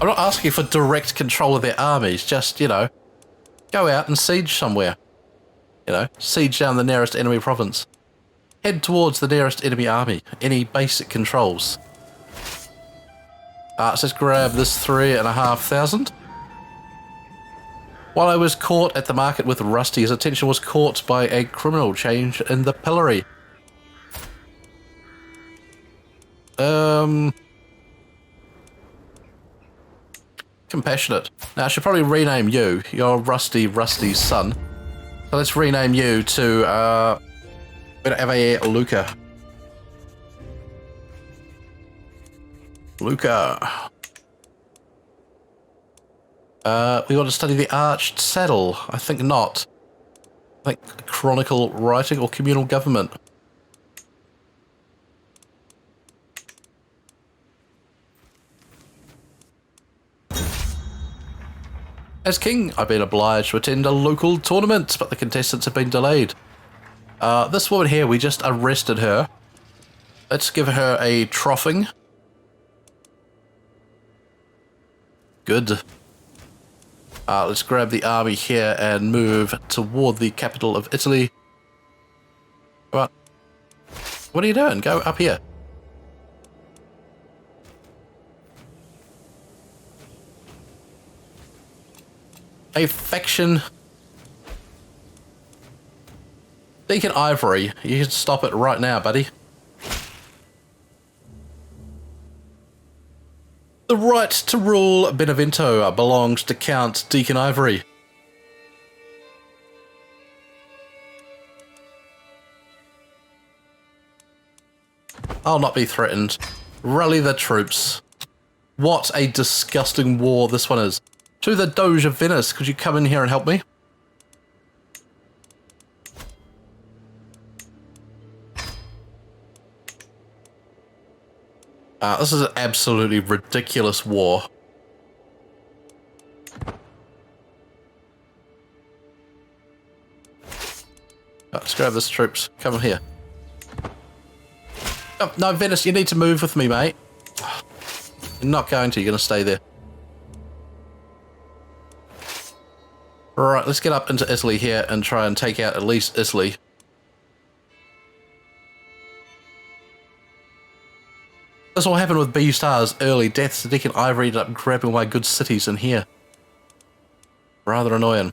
I'm not asking for direct control of their armies, just, you know, go out and siege somewhere. You know, siege down the nearest enemy province. Head towards the nearest enemy army. Any basic controls. So let's grab this 3,500. While I was caught at the market with Rusty, his attention was caught by a criminal change in the pillory. Compassionate. Now I should probably rename you. You're Rusty's son. So let's rename you to Luca. Luca. We want to study the arched saddle. I think not. I think chronicle writing or communal government. As king, I've been obliged to attend a local tournament, but the contestants have been delayed. This woman here, we just arrested her. Let's give her a troughing. Good. Let's grab the army here and move toward the capital of Italy. What? What are you doing? Go up here. A faction. Deacon Ivory, you can stop it right now, buddy. The right to rule Benevento belongs to Count Deacon Ivory. I'll not be threatened. Rally the troops. What a disgusting war this one is. To the Doge of Venice, could you come in here and help me? This is an absolutely ridiculous war. Let's grab this troops. Come here. Oh, no, Venice, you need to move with me, mate. You're not going to. You're going to stay there. Right, let's get up into Italy here and try and take out at least Italy. This all happened with B-Star's early deaths. Deacon Ivory ended up grabbing my good cities in here. Rather annoying.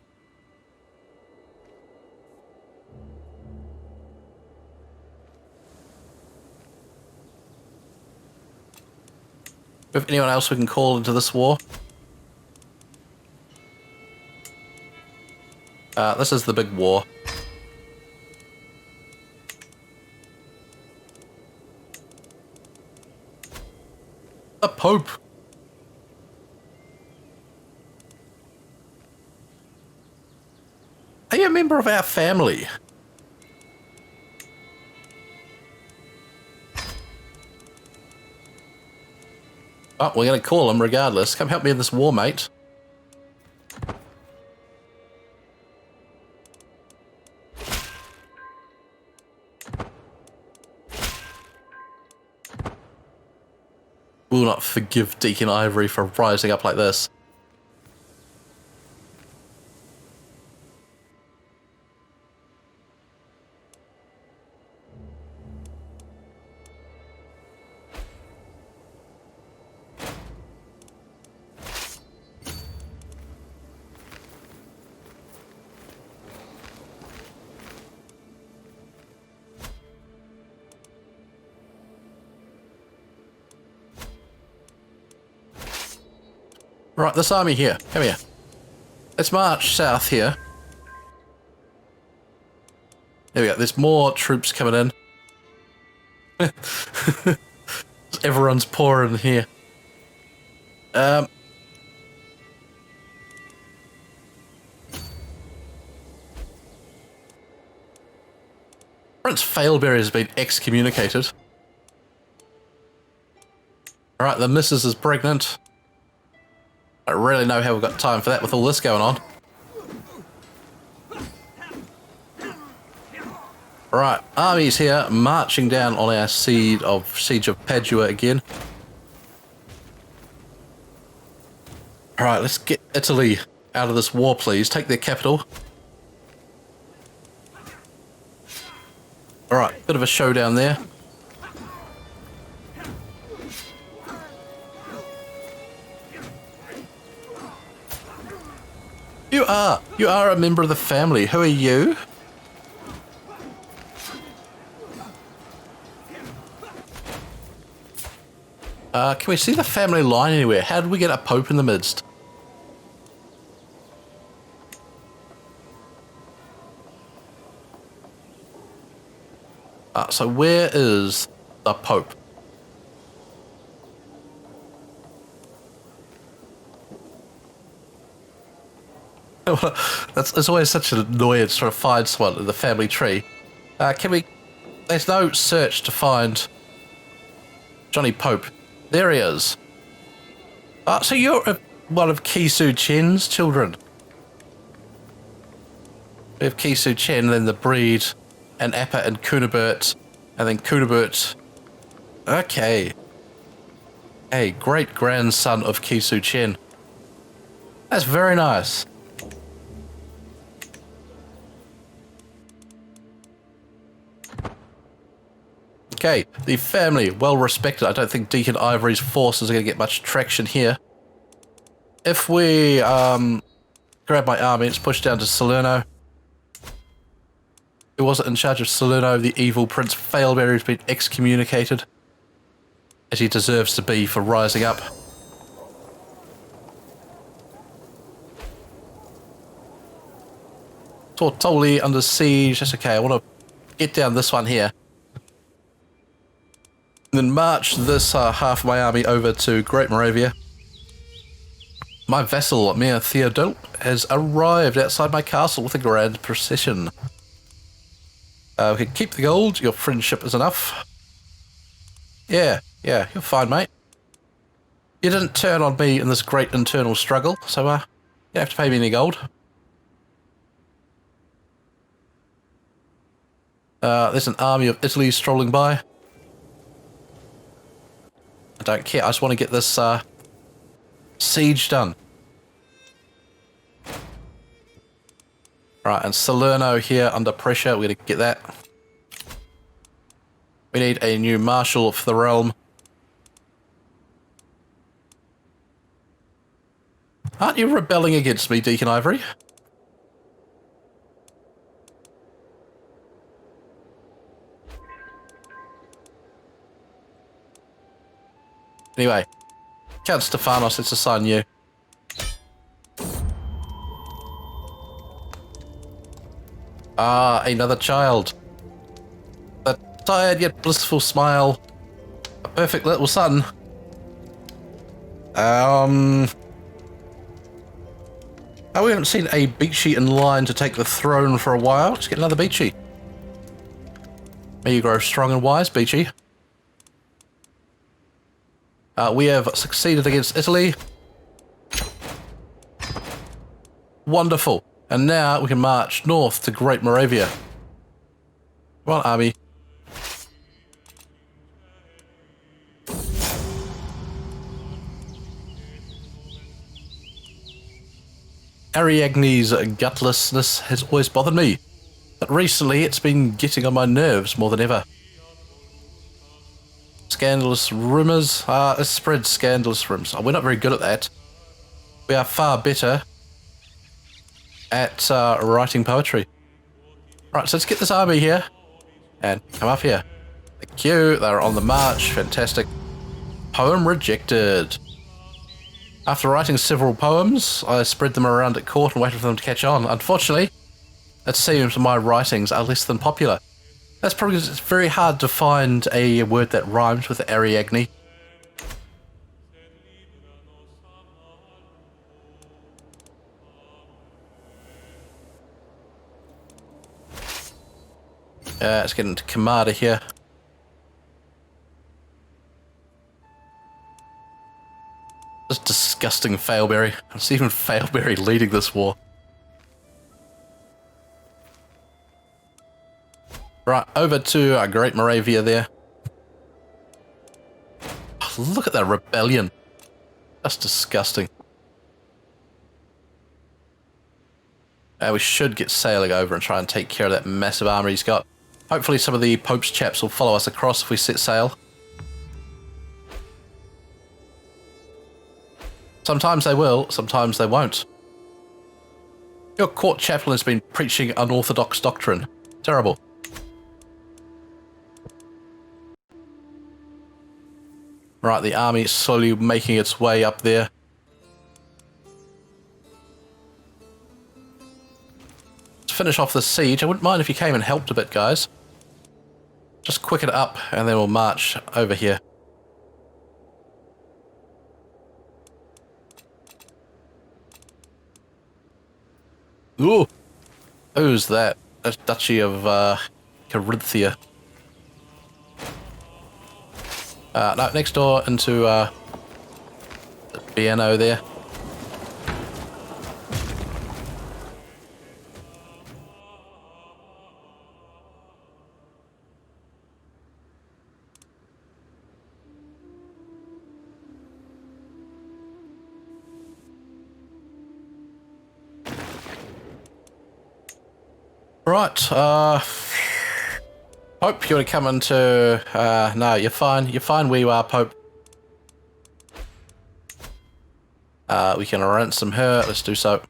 If anyone else we can call into this war? This is the big war. The Pope. Are you a member of our family? Oh, we're going to call him regardless. Come help me in this war, mate. Will not forgive Deacon Ivory for rising up like this. Right, this army here. Come here. Let's march south here. There we go. There's more troops coming in. Everyone's pouring here. Prince Failberry has been excommunicated. Alright, the missus is pregnant. I don't really know how we've got time for that with all this going on. Right, armies here marching down on our siege of Padua again. Alright, let's get Italy out of this war, please. Take their capital. Alright, bit of a showdown there. You are a member of the family. Who are you? Can we see the family line anywhere? How did we get a pope in the midst? So where is the pope? It's always such an annoyance trying to find someone in the family tree. Can we... There's no search to find Johnny Pope. There he is. So you're one of Kisu Chen's children. We have Kisu Chen, then the breed, and Appa and Kunibert, and then Kunibert. Okay. Hey, great-grandson of Kisu Chen. That's very nice. Okay, the family, well respected. I don't think Deacon Ivory's forces are going to get much traction here. If we grab my army, let's push down to Salerno. Who was it in charge of Salerno? The evil Prince Failberry has been excommunicated, as he deserves to be for rising up. Tortoli under siege. That's okay. I want to get down this one here. And then march this half of my army over to Great Moravia. My vassal, Mayor Theodult, has arrived outside my castle with a grand procession. We can keep the gold. Your friendship is enough. Yeah, you're fine, mate. You didn't turn on me in this great internal struggle, so you don't have to pay me any gold. There's an army of Italy strolling by. I don't care. I just want to get this siege done. Right, and Salerno here under pressure. We're going to get that. We need a new marshal for the realm. Aren't you rebelling against me, Deacon Ivory? Anyway, Count Stephanos, let's assign you. Ah, another child. A tired yet blissful smile. A perfect little son. Oh, we haven't seen a Beachy in line to take the throne for a while. Let's get another Beachy. May you grow strong and wise, Beachy. We have succeeded against Italy. Wonderful. And now we can march north to Great Moravia. Come on, army. Ariadne's gutlessness has always bothered me, but recently it's been getting on my nerves more than ever. Scandalous rumours. Let's spread scandalous rumours. We're not very good at that. We are far better at writing poetry. Right, so let's get this army here and come up here. Thank you. They're on the march. Fantastic. Poem rejected. After writing several poems, I spread them around at court and waited for them to catch on. Unfortunately, it seems my writings are less than popular. That's probably because it's very hard to find a word that rhymes with Ariadne. Let's get into Kamada here. This disgusting Failberry. It's even Failberry leading this war. Right, over to Great Moravia there. Oh, look at that rebellion. That's disgusting. We should get sailing over and try and take care of that massive army he's got. Hopefully some of the Pope's chaps will follow us across if we set sail. Sometimes they will, sometimes they won't. Your court chaplain has been preaching unorthodox doctrine. Terrible. Right, the army is slowly making its way up there. To finish off the siege, I wouldn't mind if you came and helped a bit, guys. Just quicken it up, and then we'll march over here. Ooh! Who's that? That's Duchy of Carinthia. No, next door into Bieno there. Right, Pope, you want to come into... no, you're fine. You're fine where you are, Pope. We can ransom her. Let's do so.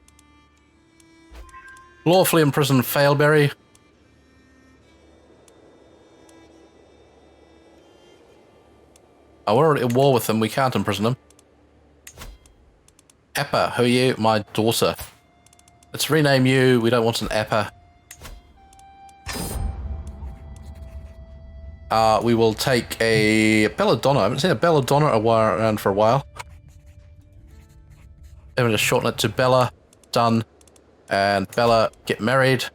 Lawfully imprisoned Failberry. Oh, we're already at war with them. We can't imprison them. Appa, who are you? My daughter. Let's rename you. We don't want an Appa. We will take a Belladonna. I haven't seen a Belladonna around for a while. I'm going to shorten it to Bella. Done. And Bella, get married.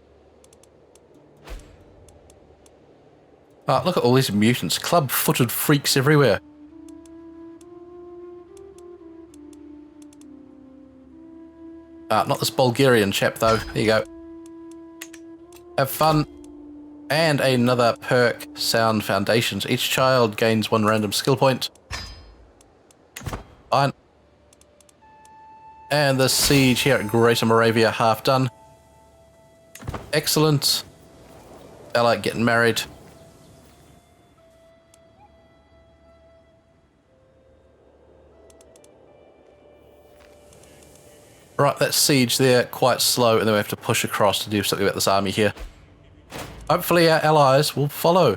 Look at all these mutants. Club-footed freaks everywhere. Not this Bulgarian chap, though. There you go. Have fun. And another perk, Sound Foundations. Each child gains 1 random skill point. Fine. And the siege here at Greater Moravia, half done. Excellent. Bella getting married. Right, that siege there, quite slow, and then we have to push across to do something about this army here. Hopefully our allies will follow.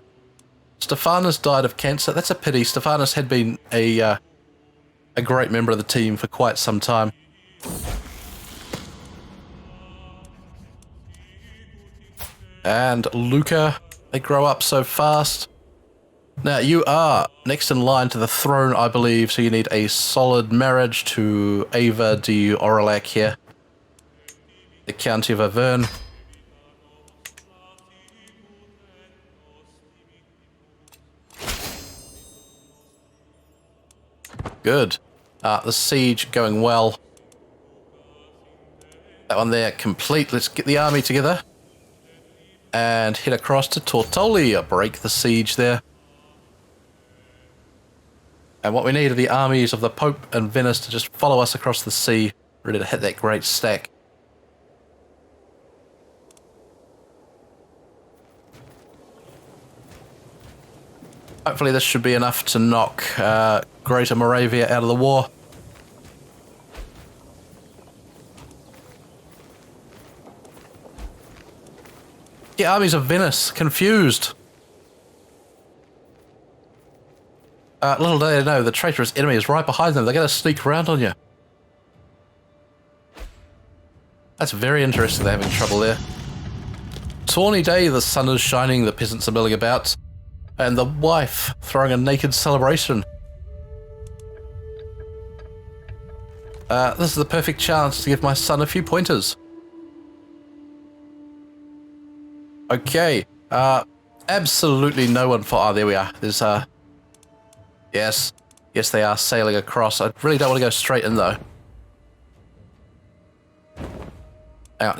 Stephanus died of cancer. That's a pity. Stephanus had been a great member of the team for quite some time. And Luca, they grow up so fast. Now, you are next in line to the throne, I believe, so you need a solid marriage to Ava de Aurillac here. The County of Auvergne. Good. The siege going well. That one there complete. Let's get the army together. And head across to Tortoli. Break the siege there. And what we need are the armies of the Pope and Venice to just follow us across the sea, ready to hit that great stack. Hopefully this should be enough to knock Greater Moravia out of the war. The armies of Venice, confused. Little do they know, the traitorous enemy is right behind them. They're going to sneak around on you. That's very interesting, they're having trouble there. Tawny day, the sun is shining, the peasants are milling about, and the wife throwing a naked celebration. This is the perfect chance to give my son a few pointers. Okay, absolutely no one for... Oh, there we are. There's, yes, they are sailing across. I really don't want to go straight in, though.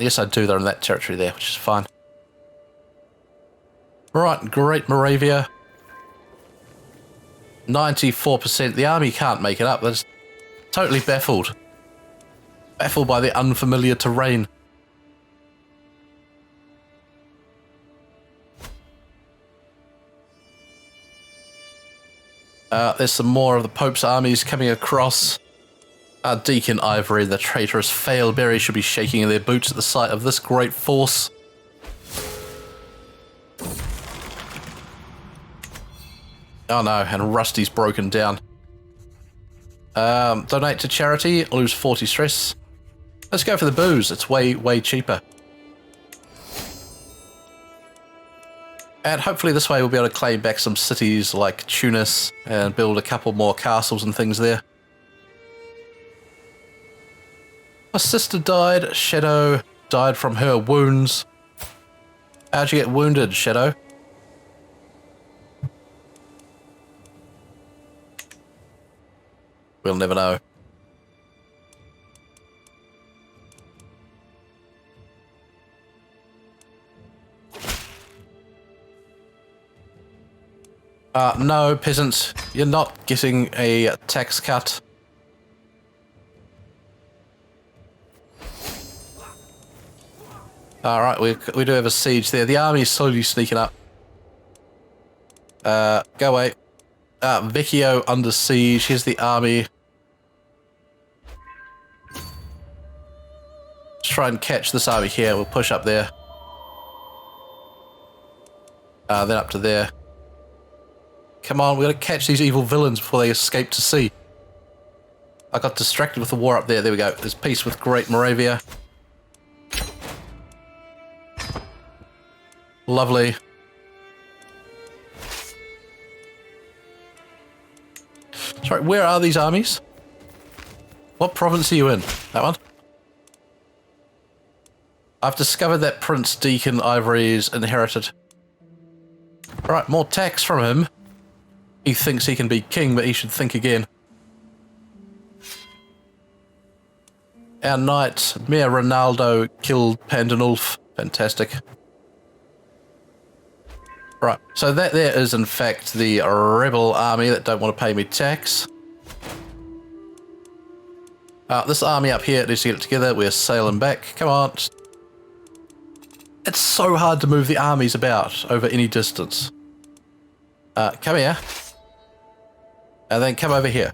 Yes, I do. They're in that territory there, which is fine. Right, Great Moravia. 94%. The army can't make it up. They're just totally baffled. Baffled by the unfamiliar terrain. There's some more of the Pope's armies coming across. Deacon Ivory, the traitorous Failberry, should be shaking in their boots at the sight of this great force. Oh no, and Rusty's broken down. Donate to charity, lose 40 stress. Let's go for the booze, it's way cheaper. And hopefully this way we'll be able to claim back some cities like Tunis and build a couple more castles and things there. My sister died. Shadow died from her wounds. How'd you get wounded, Shadow? We'll never know. No, peasants, you're not getting a tax cut. Alright, we do have a siege there. The army is slowly sneaking up. Go away. Vecchio under siege. Here's the army. Let's try and catch this army here. We'll push up there. Then up to there. Come on, we gotta catch these evil villains before they escape to sea. I got distracted with the war up there. There we go. There's peace with Great Moravia. Lovely. Sorry, where are these armies? What province are you in? That one? I've discovered that Prince Deacon Ivory's inherited. Right, more tax from him. He thinks he can be king, but he should think again. Our knight, Mayor Ronaldo, killed Pandinulf. Fantastic. Right, so that there is in fact the rebel army that don't want to pay me tax. This army up here needs to get it together. We're sailing back. Come on. It's so hard to move the armies about over any distance. Come here. And then come over here.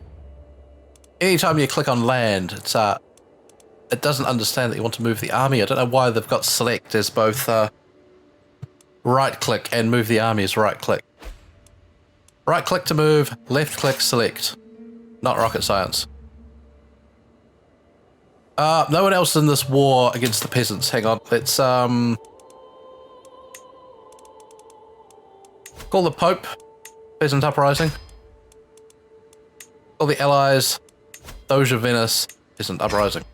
Anytime you click on land, it doesn't understand that you want to move the army. I don't know why they've got select as both right click and move the army as right click. Right click to move, left click select. Not rocket science. No one else in this war against the peasants. Hang on, let's call the Pope peasant uprising. Call the Allies Doge Venice peasant uprising.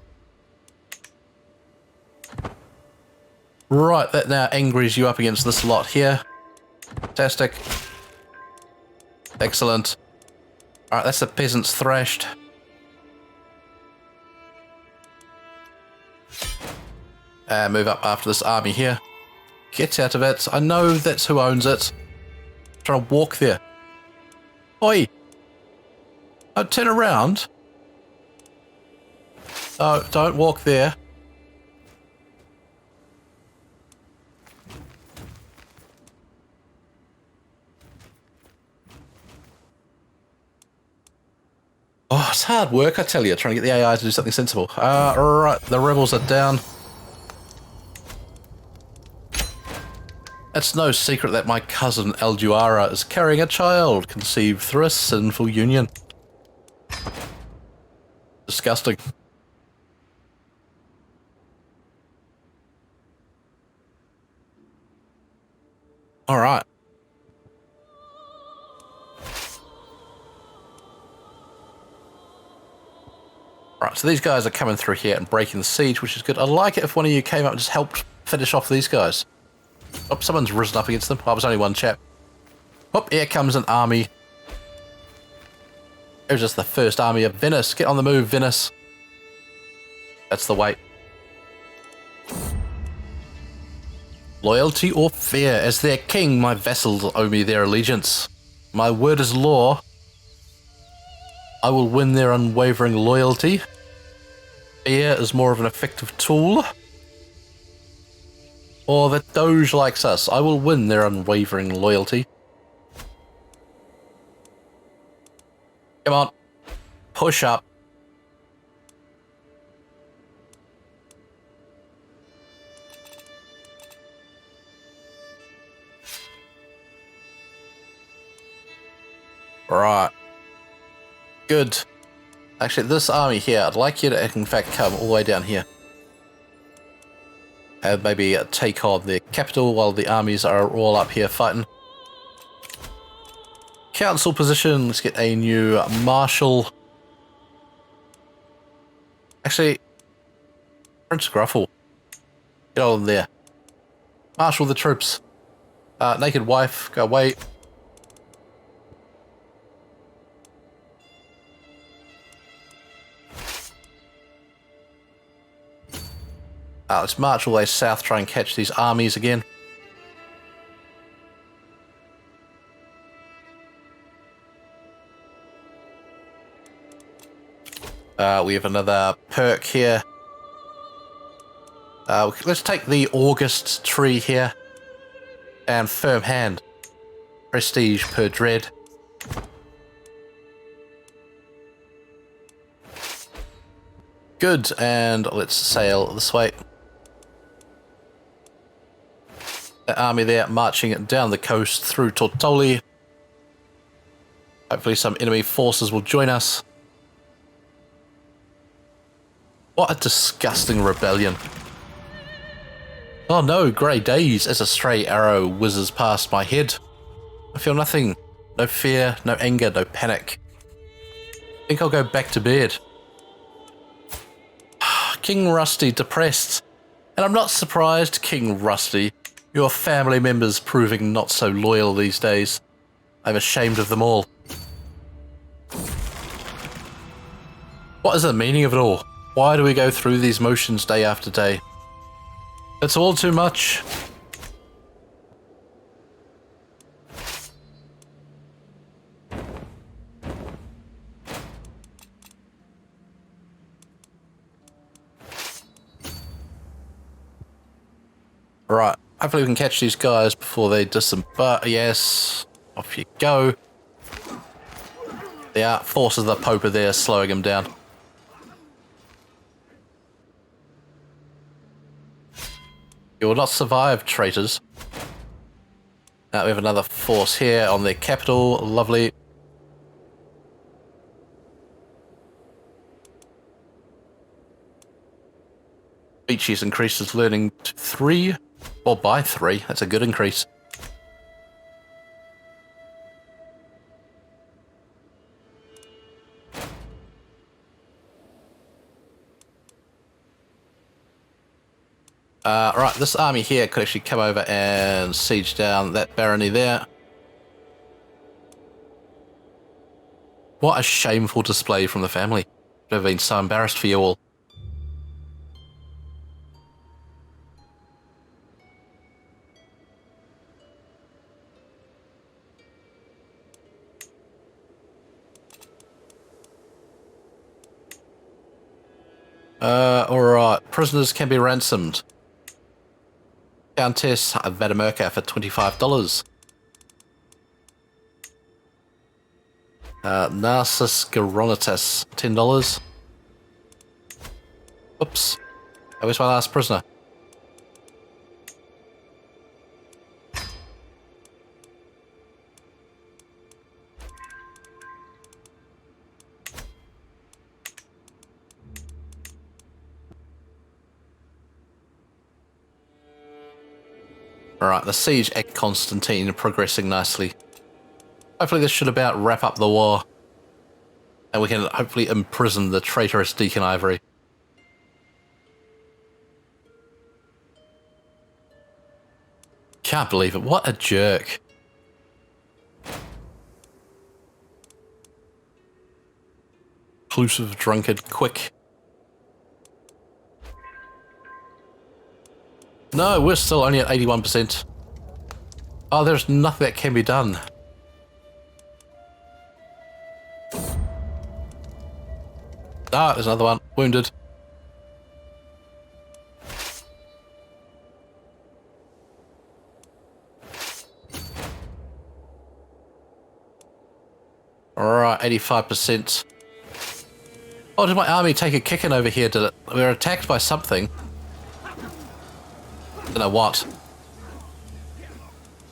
Right, that now angries you up against this lot here. Fantastic. Excellent. Alright, that's the peasants thrashed. And move up after this army here. Get out of it. I know that's who owns it. I'm trying to walk there. Oi! Oh, turn around. Oh, don't walk there. Oh, it's hard work, I tell you, trying to get the AI to do something sensible. Right, the rebels are down. It's no secret that my cousin Alduara is carrying a child conceived through a sinful union. Disgusting. All right. Right, so these guys are coming through here and breaking the siege, which is good. I'd like it if one of you came up and just helped finish off these guys. Oh, someone's risen up against them. Oh, it was only one chap. Oh, here comes an army. It was just the first army of Venice. Get on the move, Venice. That's the way. Loyalty or fear? As their king, my vassals owe me their allegiance. My word is law. I will win their unwavering loyalty. Fear is more of an effective tool. Or that Doge likes us. I will win their unwavering loyalty. Come on. Push up. Right. Good. Actually, this army here, I'd like you to, in fact, come all the way down here. And maybe take on the capital while the armies are all up here fighting. Council position, let's get a new marshal. Actually, Prince Gruffle. Get on there. Marshal the troops. Naked wife, go away. Let's march all the way south, try and catch these armies again. We have another perk here. Let's take the August tree here. And firm hand. Prestige per dread. Good, and let's sail this way. The army there marching down the coast through Tortoli. Hopefully some enemy forces will join us. What a disgusting rebellion. Oh no, grey days as a stray arrow whizzes past my head. I feel nothing. No fear, no anger, no panic. I think I'll go back to bed. King Rusty depressed. And I'm not surprised, King Rusty. Your family members proving not so loyal these days. I'm ashamed of them all. What is the meaning of it all? Why do we go through these motions day after day? It's all too much. Right, hopefully we can catch these guys before they disembark. Yes, off you go. The forces of the Pope are there, slowing him down. You will not survive, traitors. Now we have another force here on their capital. Lovely. Beachy's increased his learning to 3, or by 3. That's a good increase. Right, this army here could actually come over and siege down that barony there. What a shameful display from the family. I've been so embarrassed for you all. Alright, prisoners can be ransomed. Countess Vadamerka for $25. Narcissus Garonitas, $10. Oops. Oh, where's my last prisoner? Alright, the siege at Constantine progressing nicely. Hopefully this should about wrap up the war. And we can hopefully imprison the traitorous Deacon Ivory. Can't believe it, what a jerk. Inclusive, drunkard, quick. No, we're still only at 81%. Oh, there's nothing that can be done. Ah, there's another one. Wounded. Alright, 85%. Oh, did my army take a kicking over here? Did it? We were attacked by something. Don't know what.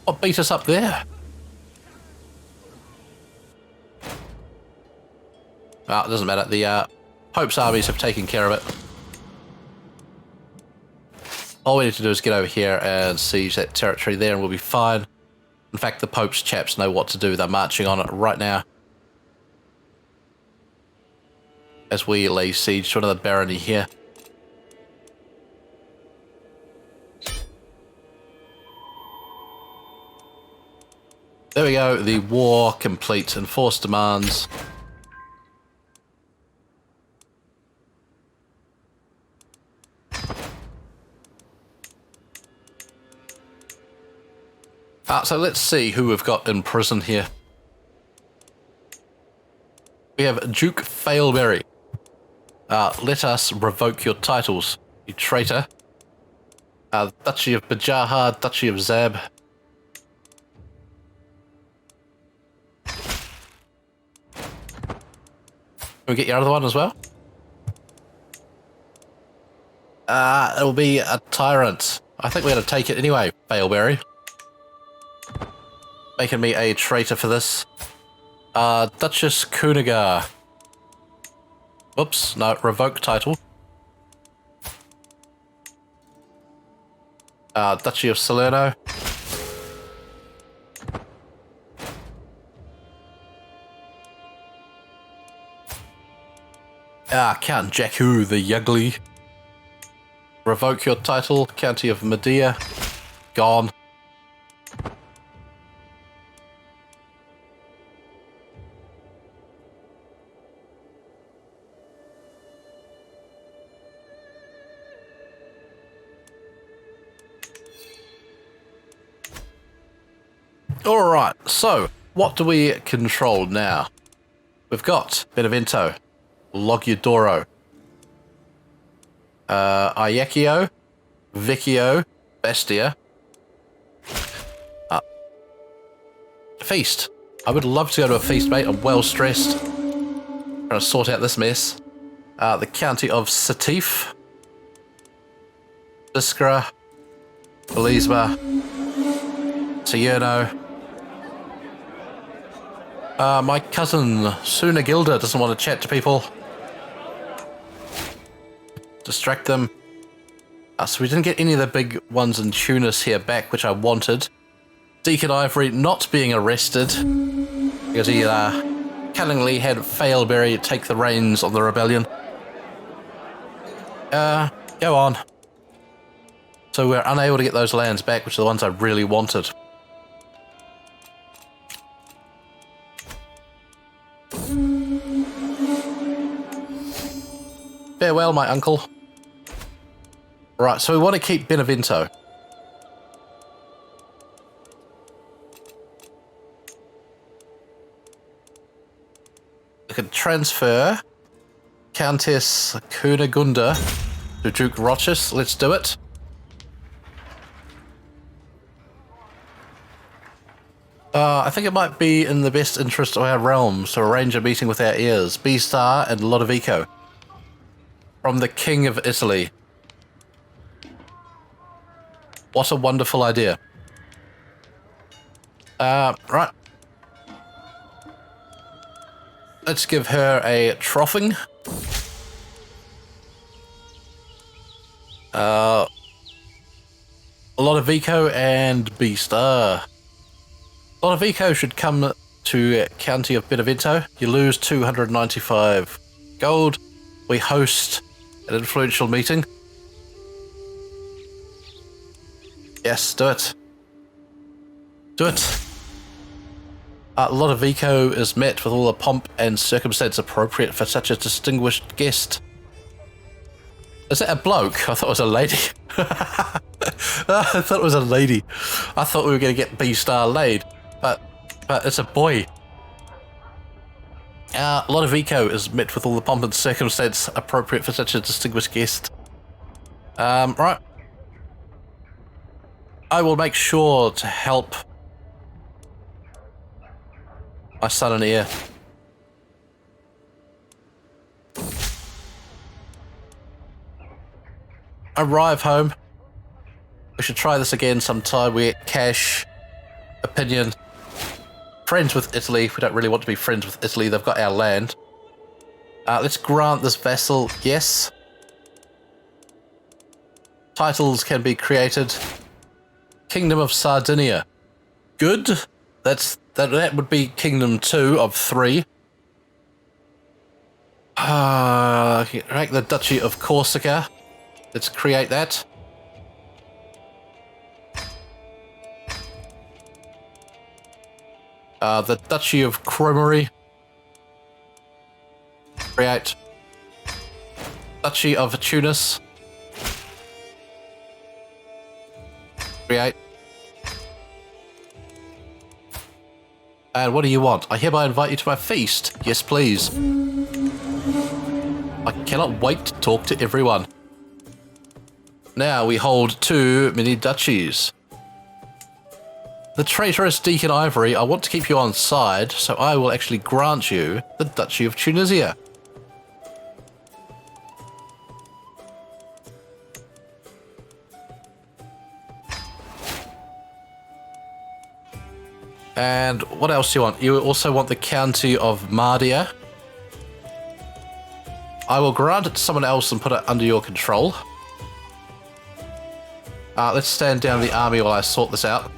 What beat us up there? Well, it doesn't matter. The Pope's armies have taken care of it. All we need to do is get over here and siege that territory there and we'll be fine. In fact, the Pope's chaps know what to do. They're marching on it right now. As we lay siege to another barony here. There we go, the war complete. Enforced demands. So let's see who we've got in prison here. We have Duke Failberry. Let us revoke your titles, you traitor. Duchy of Bajaha, Duchy of Zab. Can we get your other one as well? It'll be a tyrant. I think we're going to take it anyway, Failberry. Making me a traitor for this. Duchess Kunigar. Oops, no, revoke title. Duchy of Salerno. Count Jakku the Ugly. Revoke your title. County of Medea. Gone. Alright, so what do we control now? We've got Benevento, Logudoro, Ajaccio, Vecchio, Bestia. Feast. I would love to go to a feast, mate. I'm well stressed. Trying to sort out this mess. The county of Setif, Biskra, Belisma, Salerno. My cousin Sunagilda doesn't want to chat to people. Distract them. So we didn't get any of the big ones in Tunis here back, which I wanted. Deacon Ivory not being arrested because he cunningly had Failberry take the reins on the rebellion. Go on. So we're unable to get those lands back, which are the ones I really wanted. Farewell, my uncle. Right, so we want to keep Benevento. We can transfer Countess Kunigunda to Duke Rochus. Let's do it. I think it might be in the best interest of our realms to arrange a meeting with our heirs, B-Star and Lodovico, from the King of Italy. What a wonderful idea. Right. Let's give her a troughing. Lodovico and B-Star. Lodovico should come to County of Benevento. You lose 295 gold. We host an influential meeting. Yes, do it. Do it. Lodovico is met with all the pomp and circumstance appropriate for such a distinguished guest. Is that a bloke? I thought it was a lady. I thought it was a lady. I thought we were going to get B-Star laid, but it's a boy. Lodovico is met with all the pomp and circumstance appropriate for such a distinguished guest. Right. I will make sure to help my son and heir. Arrive home. We should try this again sometime. We get cash, opinion, friends with Italy. We don't really want to be friends with Italy. They've got our land. Let's grant this vassal yes. Titles can be created. Kingdom of Sardinia. Good. That would be Kingdom 2 of 3. Rank the Duchy of Corsica. Let's create that. The Duchy of Cromery. Create. Duchy of Tunis. Create. And what do you want? I hereby invite you to my feast. Yes, please. I cannot wait to talk to everyone. Now we hold 2 mini duchies. The traitorous Deacon Ivory, I want to keep you on side, so I will actually grant you the Duchy of Tunisia. And what else do you want? You also want the county of Mardia. I will grant it to someone else and put it under your control. Let's stand down the army while I sort this out.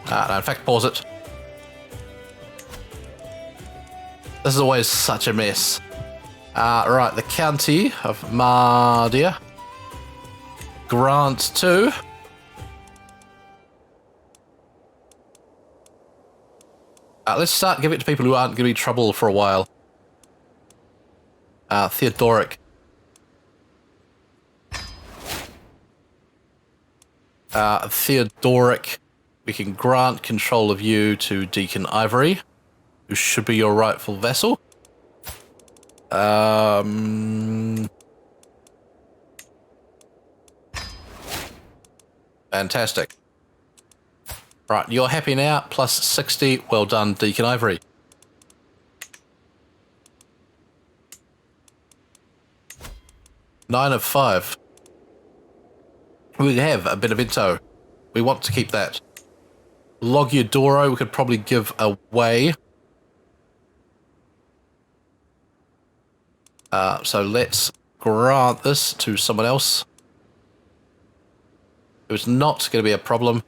No, in fact, pause it. This is always such a mess. Right, the county of Mardia. Grant to... let's start giving it to people who aren't going to be trouble for a while. Theodoric. Theodoric. We can grant control of you to Deacon Ivory, who should be your rightful vassal. Fantastic. Right, you're happy now, plus 60. Well done, Deacon Ivory. Nine of 5. We have a Benevento. We want to keep that. Logiadoro we could probably give away. So let's grant this to someone else. It was not going to be a problem.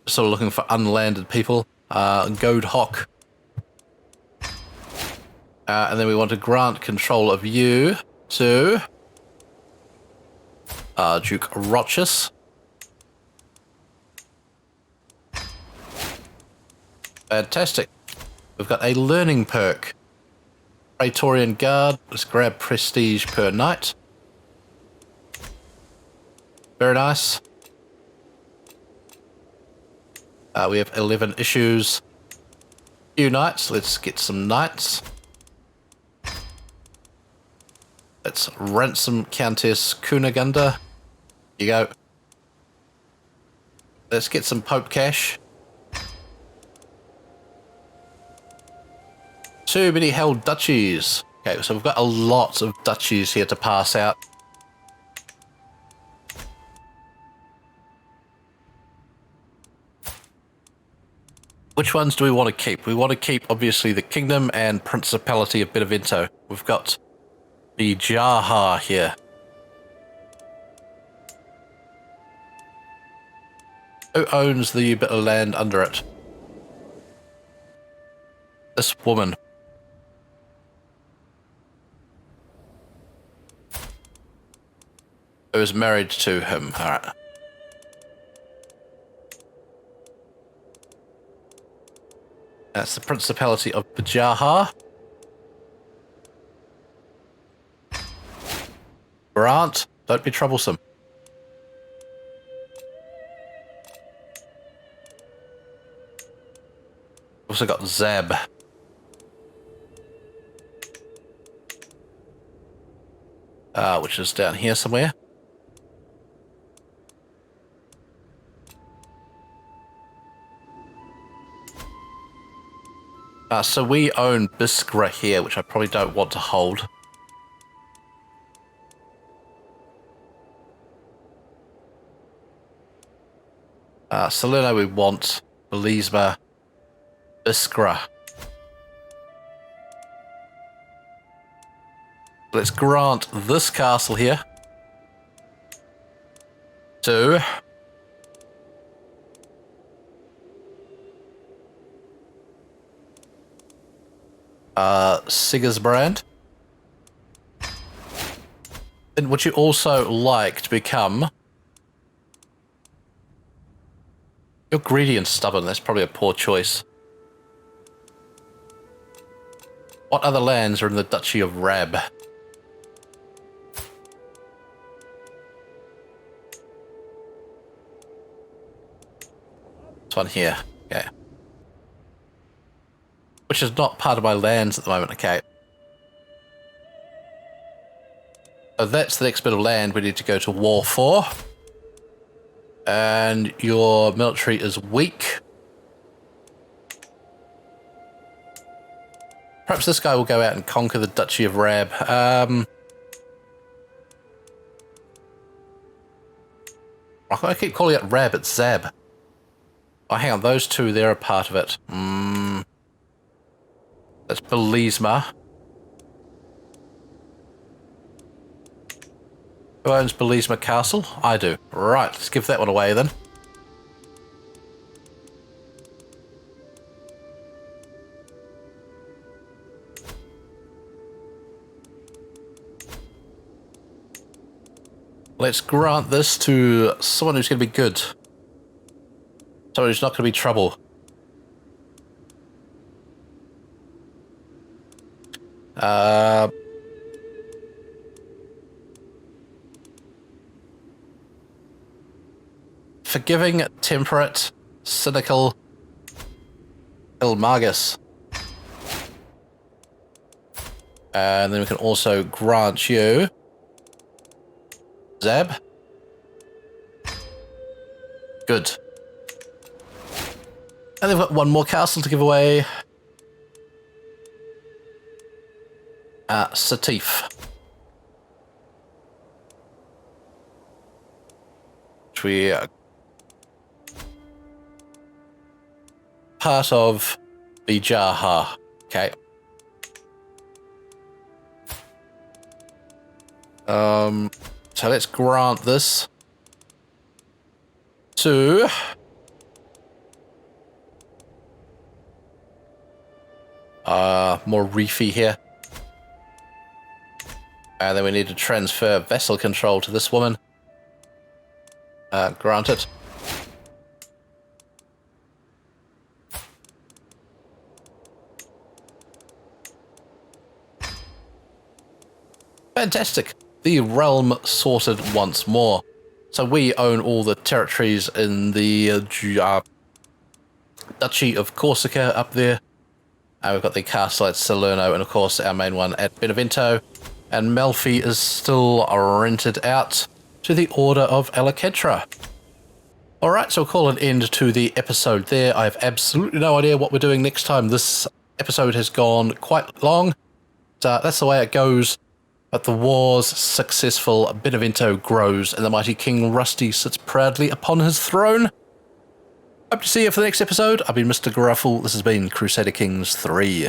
Sort of looking for unlanded people. Goad Hock. And then we want to grant control of you to Duke Rochus. Fantastic. We've got a learning perk. Praetorian Guard. Let's grab prestige per knight. Very nice. We have 11 issues. Few knights. Let's get some knights. Let's ransom Countess Cunegunda. Here you go. Let's get some Pope cash. Too many held duchies. Okay, so we've got a lot of duchies here to pass out. Which ones do we want to keep? We want to keep, obviously, the Kingdom and Principality of Benevento. We've got the Jaha here. Who owns the bit of land under it? This woman. Who is married to him. Alright. That's the Principality of Bajaha. Grant, don't be troublesome. Also got Zab. Which is down here somewhere. So we own Biskra here, which I probably don't want to hold. Salerno we want. Belisma. Biskra. Let's grant this castle here to Sigisbrand. And would you also like to become... You're greedy and stubborn, that's probably a poor choice. What other lands are in the Duchy of Rab? This one here, okay. Which is not part of my lands at the moment, okay. So that's the next bit of land we need to go to war for. And your military is weak. Perhaps this guy will go out and conquer the Duchy of Rab. I keep calling it Rab, it's Zab. Oh, hang on, those two, they're a part of it. That's Belisma. Who owns Belisma Castle? I do. Right, let's give that one away then. Let's grant this to someone who's going to be good. Someone who's not going to be trouble. Forgiving, temperate, cynical, Ilmagus. And then we can also grant you Zab. Good. And they've got one more castle to give away. Satif. Which we are part of Bijaha. Okay. So let's grant this to more reefy here. And then we need to transfer vessel control to this woman. Granted. Fantastic. The realm sorted once more. So we own all the territories in the Duchy of Corsica up there. And we've got the castle at Salerno and of course our main one at Benevento. And Melfi is still rented out to the Order of Alcantara. Alright, so we'll call an end to the episode there. I have absolutely no idea what we're doing next time. This episode has gone quite long. So that's the way it goes. But the war's successful, Benevento grows, and the mighty King Rusty sits proudly upon his throne. Hope to see you for the next episode. I've been Mr. Gruffle. This has been Crusader Kings 3.